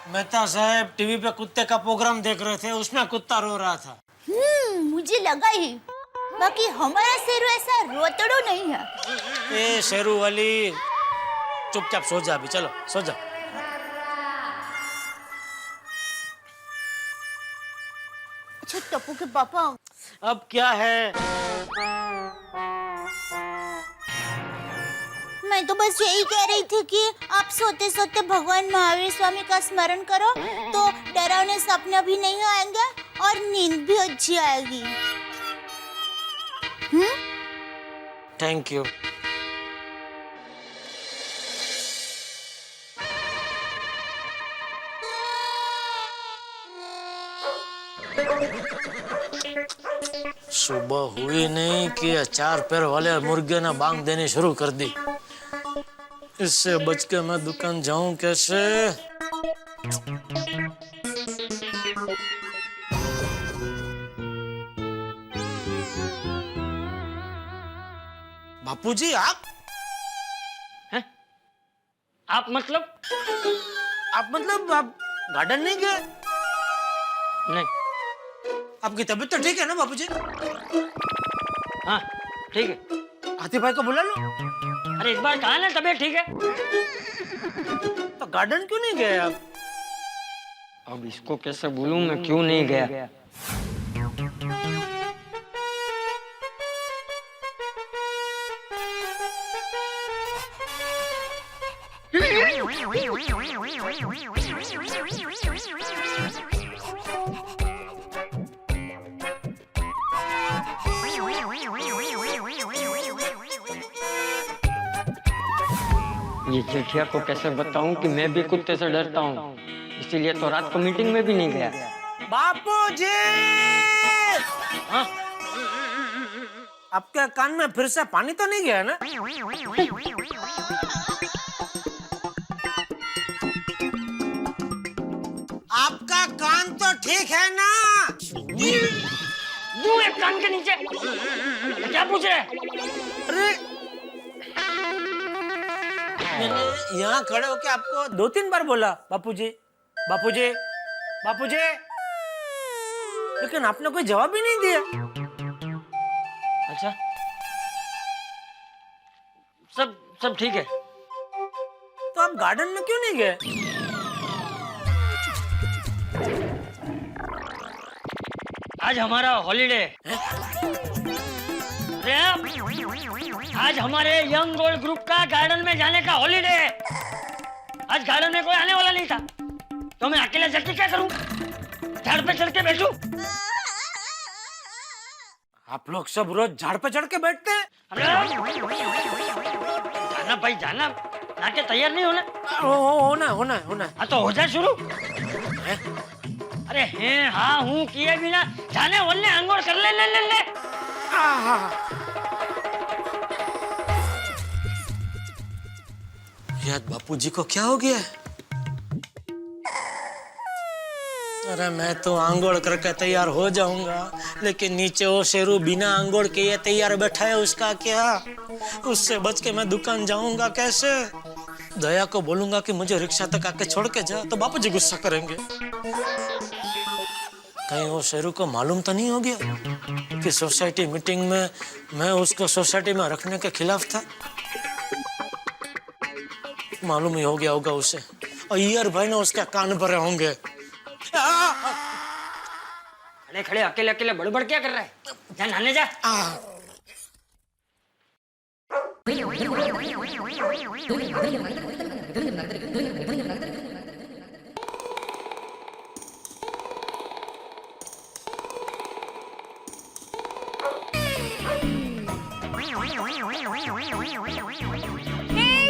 मेहता साहब टीवी पे कुत्ते का प्रोग्राम देख रहे थे, उसमें कुत्ता रो रहा था। मुझे लगा ही, बाकी हमारा शेरू ऐसा रोतड़ो नहीं है। ए शेरू वाली, चुपचाप सो जा, अभी चलो सो जा। अच्छा टप्पू के पापा, अब क्या है? मैं तो बस यही कह रही थी कि आप सोते सोते भगवान महावीर स्वामी का स्मरण करो तो डरावने सपने भी नहीं आएंगे और नींद भी अच्छी आएगी। Thank you. सुबह हुई नहीं कि चार पैर वाले मुर्गे ने बांग देनी शुरू कर दी। इससे बच के मैं दुकान जाऊं कैसे? बापूजी आप आप मतलब आप गार्डन नहीं गए? नहीं। आपकी तबीयत तो ठीक है ना बापूजी? हाँ ठीक है। हाथी भाई को बुला लो। अरे इस बार कहा ना तबीयत ठीक है। तो गार्डन क्यों नहीं गए आप? अब इसको कैसे बोलूं मैं क्यों नहीं गया? ये जेठिया को कैसे बताऊं कि मैं भी कुत्ते से डरता हूँ, इसीलिए तो रात को मीटिंग में भी नहीं गया। बापूजी! हाँ? आपके कान में फिर से पानी तो नहीं गया ना? आपका कान तो ठीक है ना? यूं एक कान के नीचे क्या पूछ रहे? अरे मैंने यहाँ खड़े होके आपको 2-3 बार बोला बापूजी, बापूजी, बापूजी, लेकिन आपने कोई जवाब ही नहीं दिया। अच्छा सब ठीक है। तो आप गार्डन में क्यों नहीं गए? आज हमारा हॉलीडे है। आज हमारे यंग गोल्ड ग्रुप का गार्डन में जाने का हॉलीडे है। आज गार्डन में कोई आने वाला नहीं था, तो मैं अकेले जाके क्या करूं? झाड़ पे चढ़ के बैठूं? आप लोग सब रोज झाड़ पे चढ़ के बैठते हैं? जाना भाई जाना, नाके तैयार नहीं होना? होना। हाँ तो हो जा शुरू। अरे हैं हाँ हूँ किए बिना जाने बोलने अंगोड़ कर ले। यार बापूजी को क्या हो गया? अरे मैं तो आंगोड़ करके तैयार हो जाऊंगा, लेकिन नीचे वो शेरू बिना आंगोड़ के ये तैयार बैठा है, उसका क्या? उससे बच के मैं दुकान जाऊंगा कैसे? दया को बोलूंगा कि मुझे रिक्शा तक आके छोड़ के जा, तो बापूजी गुस्सा करेंगे। कहीं वो शेरू को मालूम तो नहीं हो गया कि सोसाइटी मीटिंग में मैं उसको सोसाइटी में रखने के खिलाफ था? मालूम ही हो गया होगा उसे, और ईयर भाई ने उसके कान भरे होंगे। खड़े खड़े अकेले अकेले बड़बड़ क्या कर रहा है? जा नहाने जा।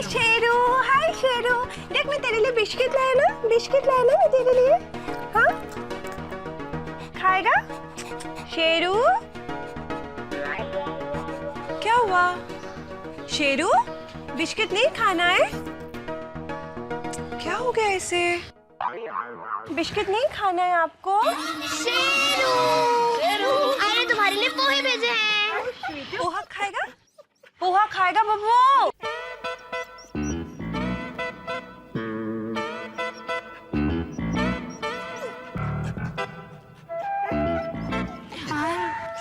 शेरू, हाय शेरू, देख मैं तेरे लिए बिस्किट लाया ना मैं तेरे लिए। हाँ खाएगा शेरू? क्या हुआ शेरू, बिस्किट नहीं खाना है? क्या हो गया ऐसे? बिस्किट नहीं खाना है आपको? शेरू, अरे तुम्हारे लिए पोहे भेजे हैं। पोहा खाएगा बब्बू?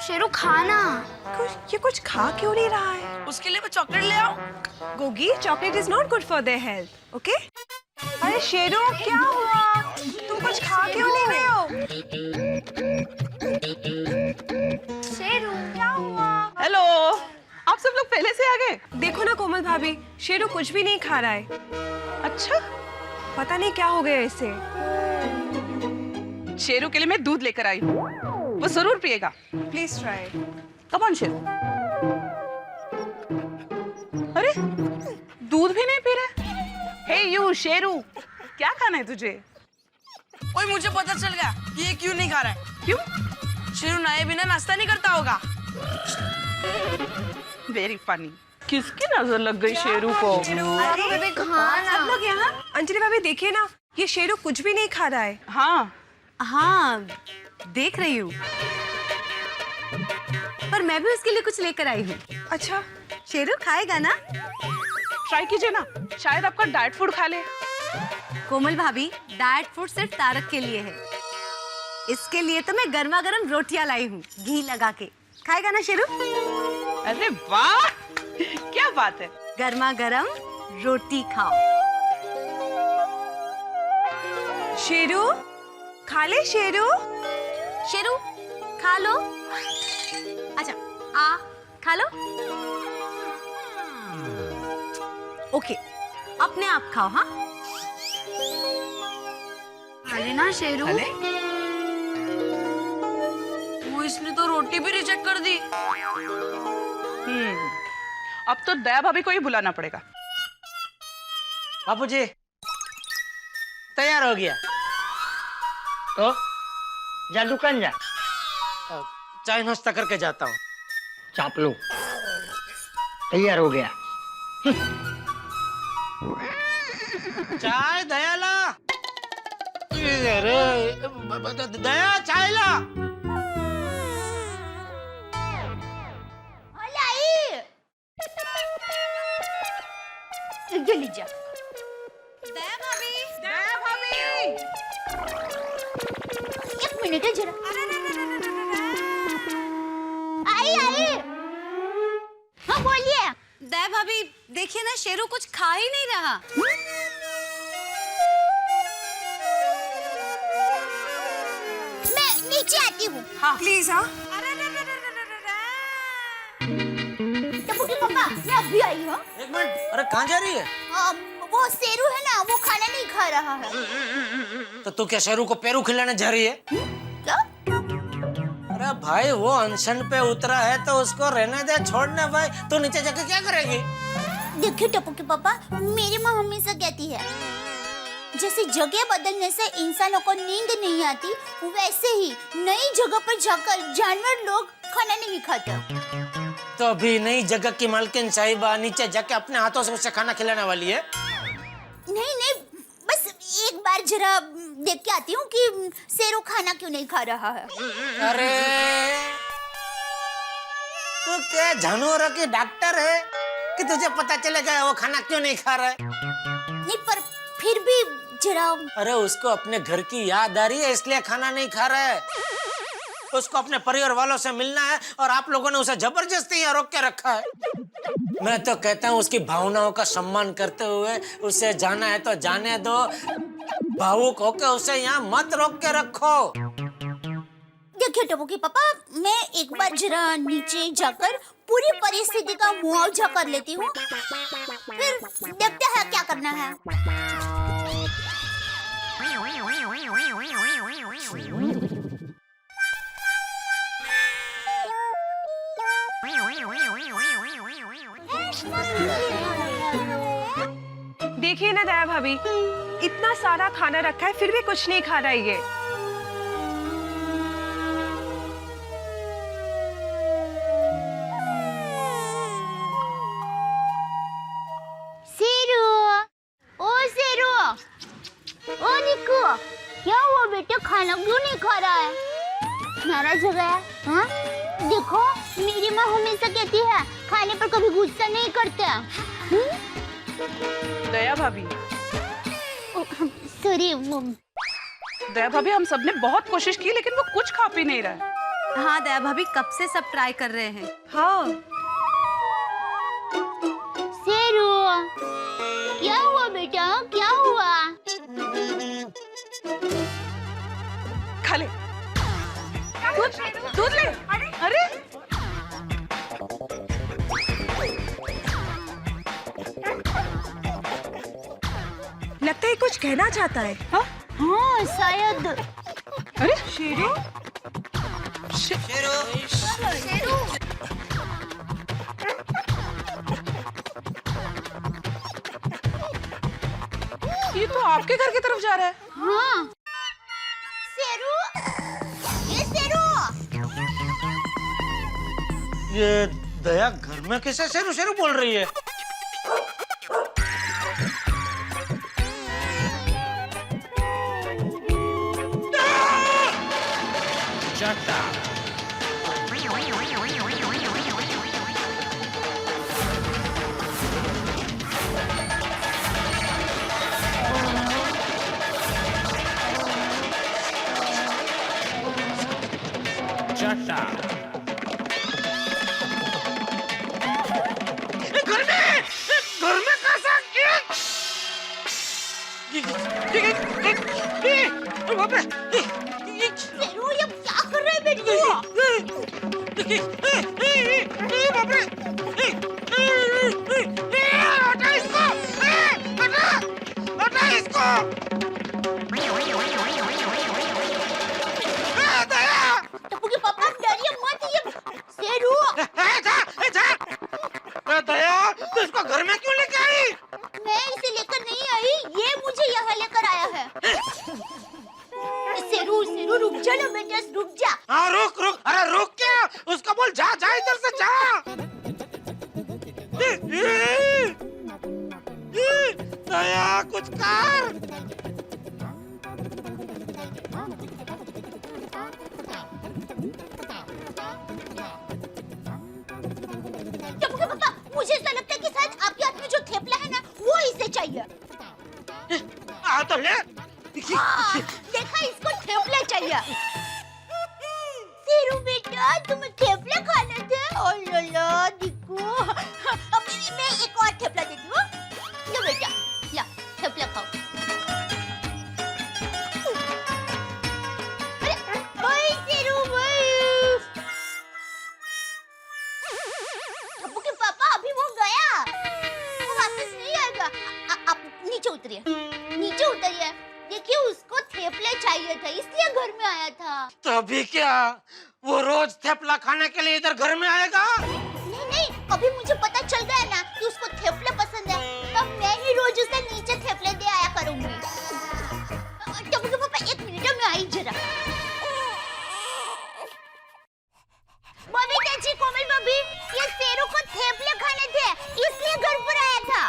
शेरू खाना। ये कुछ खा क्यों नहीं रहा है? उसके लिए मैं चॉकलेट ले आऊं? Gogi, chocolate is not good for their health, okay? अरे शेरू, क्या हुआ? तुम कुछ खा क्यों नहीं रहे हो? शेरू क्या हुआ? हेलो, आप सब लोग पहले से आ गए? देखो ना कोमल भाभी, शेरू कुछ भी नहीं खा रहा है। अच्छा, पता नहीं क्या हो गया इसे। शेरू के लिए मैं दूध लेकर आई हूँ, वो जरूर पिएगा। Please try. Come on Sheru. अरे, दूध भी नहीं पी रहे? हे यू शेरू, क्या खाना है तुझे? ओए, मुझे पता चल गया कि ये क्यों नहीं खा रहा है। क्यों? शेरू नए बिना नाश्ता नहीं करता होगा। Very funny. किसकी नजर लग गई शेरू को? अरे सब लोग यहाँ। अंजलि भाभी देखिए ना, ये शेरू कुछ भी नहीं खा रहा है। हाँ हाँ, देख रही हूँ। पर मैं भी उसके लिए कुछ लेकर आई हूँ। अच्छा, शेरू खाएगा ना? ट्राई कीजिए ना, शायद आपका डाइट फूड खा ले। कोमल भाभी, डाइट फूड सिर्फ तारक के लिए है। इसके लिए तो मैं गर्मा गर्म रोटियां लाई हूँ, घी लगा के। खाएगा ना शेरू? अरे वाह, क्या बात है। गर्मा गर्म रोटी खाओ। शेरू, खा ले शेरू। शेरू, खा लो। अच्छा, खा लो। ओके, अपने आप खाओ। हाँ, अरे ना शेरू, वो इसने तो रोटी भी रिजेक्ट कर दी। अब तो दया भाभी को ही बुलाना पड़ेगा। बापूजी, तैयार हो गया? तो जा दुकान जा, चाय नाश्ता करके जाता हूँ। चापलू तैयार हो गया। चाय दयाला, अरे दया चाय ला। ये लीजिए। दया भाभी, दया भाभी। एक मिनट है जरा। आई। हाँ बोलिए। दया भाभी, देखिए ना, शेरू कुछ खा ही नहीं रहा। मैं नीचे आती हूँ। हाँ प्लीज। हाँ, टप्पू की पापा, मैं अभी आई हूँ। एक मिनट, अरे कहाँ जा रही है? वो शेरू है ना, वो खाना नहीं खा रहा है। तो तू क्या शेरू को पेरू खिलाने जा रही है? क्या? अरे भाई, वो अनशन पे उतरा है तो उसको रहने दे, छोड़ने भाई। तू नीचे जाके क्या करेगी? देखिए टप्पू के पापा, मेरी माँ हमेशा कहती है, जैसे जगह बदलने से इंसानों को नींद नहीं आती, वैसे ही नई जगह पर जाकर जानवर लोग खाना नहीं खाते। तो अभी नई जगह की मालकिन साहिबा नीचे जाके अपने हाथों से उसे खाना खिलाने वाली है? नहीं, बस एक बार जरा देख के आती हूँ कि शेरू खाना क्यों नहीं खा रहा है। अरे तू क्या जानवरों की डॉक्टर है कि तुझे पता चलेगा वो खाना क्यों नहीं खा रहा है? नहीं, पर फिर भी जरा। अरे उसको अपने घर की याद आ रही है, इसलिए खाना नहीं खा रहा है। उसको अपने परिवार वालों से मिलना है और आप लोगों ने उसे जबरदस्ती यहाँ रोक के रखा है। मैं तो कहता हूँ उसकी भावनाओं का सम्मान करते हुए उसे जाना है तो जाने दो। भावुक होकर उसे यहाँ मत रोक के रखो। देखिए टप्पू के पापा, मैं एक बार जरा नीचे जाकर पूरी परिस्थिति का मुआवजा कर लेती हूँ, फिर देखते हैं क्या करना है। देखिए ना दया भाभी, इतना सारा खाना रखा है फिर भी कुछ नहीं खा रहा है ये। शेरू, ओ शेरू, ओ निक्कू, क्या हुआ बेटे, खाना क्यों नहीं खा रहा है? नाराज हो गया? हाँ? देखो, मेरी माँ हमेशा कहती है खाने पर कभी गुस्सा नहीं करते। दया भाभी, सॉरी। दया भाभी, हम सबने बहुत कोशिश की लेकिन वो कुछ खा पी नहीं रहा है। हाँ दया भाभी कब से सब ट्राई कर रहे हैं। हाँ शेरू, क्या हुआ बेटा, क्या हुआ? खा ले। दूध ले। अरे लगता है कुछ कहना चाहता है। हाँ हाँ शायद। अरे शेरू, शेरू, ये तो आपके घर की तरफ जा रहा है। हाँ शेरू, ये शेरू। ये दया घर में कैसे शेरू शेरू बोल रही है? घर में कैसा शेरू, ये क्या कर रहे हैं टप्पू के पापा, डरिए मत। ये शेरू, दया तू इसको घर में क्यों लेके आई? मैं इसे लेकर नहीं आई, ये मुझे यहाँ लेकर आया है। शेरू, शेरू रुक जा ना बेटा, रुक जा। हाँ रुक रुक, अरे रुक क्या, उसको बोल जा जा इधर से जा। दया कुछ कर। टप्पू के पापा, मुझे ऐसा लगता है कि शायद आपके हाथ में जो थेपला है ना, वो इसे चाहिए। आ तो ले। हाँ, देखा, इसको थेपला चाहिए। शेरू बेटा, तुम्हें थेपला खाना था? ओ ला दिक्कू, अब मैं एक और थेपला देती हूँ। लो बेटा, ला थेपला खाओ। अरे भाई शेरू भाई, टप्पू के पापा अभी वो गया, वो वापस नहीं आएगा। आप नीचे उतरिए, नीचे उतरिए। देखिए, उसको थेपले चाहिए था, इसलिए घर में आया था। तभी क्या वो रोज थेपला खाने के लिए इधर घर में आएगा? नहीं नहीं, अभी मुझे पता चल गया ना कि उसको थेपले पसंद है, तब मैं ही रोज उसे नीचे थेपले दे आया करूंगी। टप्पू के पापा एक मिनट, मैं आई जरा। बबीता जी, कोमल बबी, ये शेरू को थेपले खाने थे, इसलिए घर पर आया था।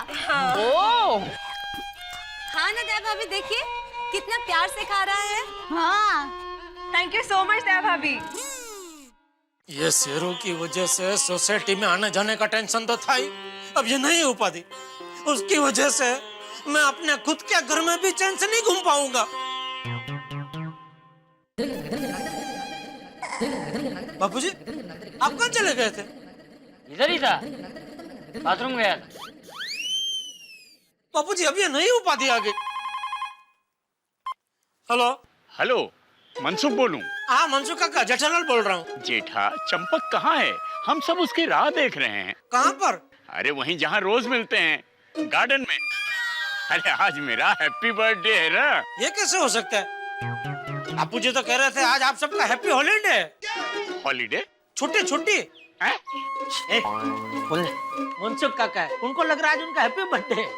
ओह हाँ ना दया भाभी, देखिए कितना प्यार से खा रहा है। हाँ, थैंक यू सो मच दया भाभी। ये शेरों की वजह से सोसाइटी में आने जाने का टेंशन तो था ही, अब ये नहीं हो पाती। उसकी वजह से मैं अपने खुद के घर में भी चैन से नहीं घूम पाऊंगा। बापूजी, आप कहाँ चले गए थे? इधर ही था, बाथरूम गया था। बापूजी, अब ये नहीं हो पाती आगे। हेलो हेलो, मनसुख बोलूं। हाँ मनसुख काका, जेठालाल बोल रहा हूँ। जेठा, चंपक कहाँ है? हम सब उसकी राह देख रहे हैं। कहाँ पर? अरे वहीं जहाँ रोज मिलते हैं, गार्डन में। अरे आज मेरा हैप्पी बर्थडे है ना। ये कैसे हो सकता है? बापूजी तो कह रहे थे आज आप सबका हैप्पी हॉलीडे। हॉलीडे? छुट्टी छुट्टी। मनसुख काका है, उनको लग रहा है आज उनका हैप्पी बर्थडे है।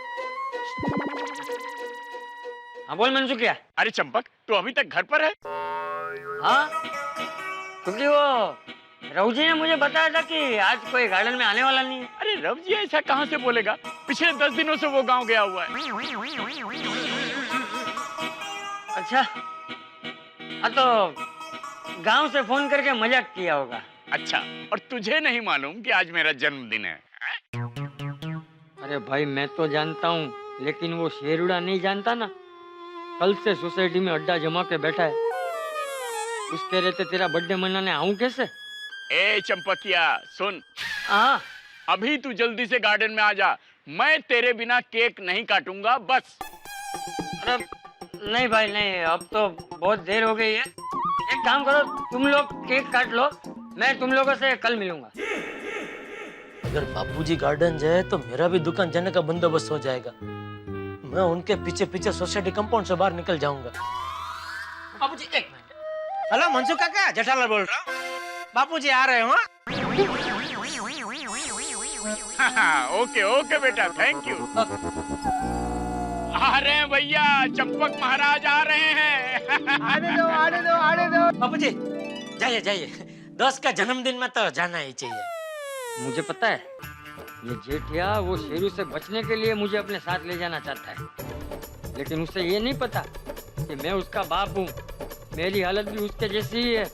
हाँ बोल मनसुख क्या? अरे चंपक, तू अभी तक घर पर है? हाँ, क्योंकि वो रघु जी ने मुझे बताया था कि आज कोई गार्डन में आने वाला नहीं है। अरे रघु जी ऐसा कहाँ से बोलेगा? पिछले 10 दिनों से वो गांव गया हुआ है। अच्छा, हाँ तो गांव से फोन करके मजाक किया होगा। अच्छा, और तुझे नहीं मालूम कि आज मेरा जन्मदिन है? अरे भाई मैं तो जानता हूँ, लेकिन वो शेरुड़ा नहीं जानता ना। कल से सोसाइटी में अड्डा जमा के बैठा है। उसके रहते तेरा बर्थडे मनाने आऊं कैसे? ए चंपकिया सुन, हाँ अभी तू जल्दी से गार्डन में आ जा। मैं तेरे बिना केक नहीं काटूंगा बस। अरे नहीं भाई नहीं, अब तो बहुत देर हो गई है। एक काम करो, तुम लोग केक काट लो, मैं तुम लोगों से कल मिलूंगा। अगर बापूजी गार्डन जाए तो मेरा भी दुकान जाने का बंदोबस्त हो जाएगा। मैं उनके पीछे पीछे सोसाइटी कंपाउंड से बाहर निकल जाऊंगा। बापूजी एक मिनट। हेलो मंसू काका, जेठालाल बोल रहा हूँ। बापूजी आ रहे हो? ओके ओके बेटा, थैंक यू। आ रहे हैं भैया, चंपक महाराज आ रहे हैं। आने दो। बापूजी जाइए जाइए, दोस्त का जन्मदिन में तो जाना ही चाहिए। मुझे पता है, ये जेठिया वो शेरू से बचने के लिए मुझे अपने साथ ले जाना चाहता है, लेकिन उसे ये नहीं पता कि मैं उसका बाप हूँ। मेरी हालत भी उसके जैसी ही है।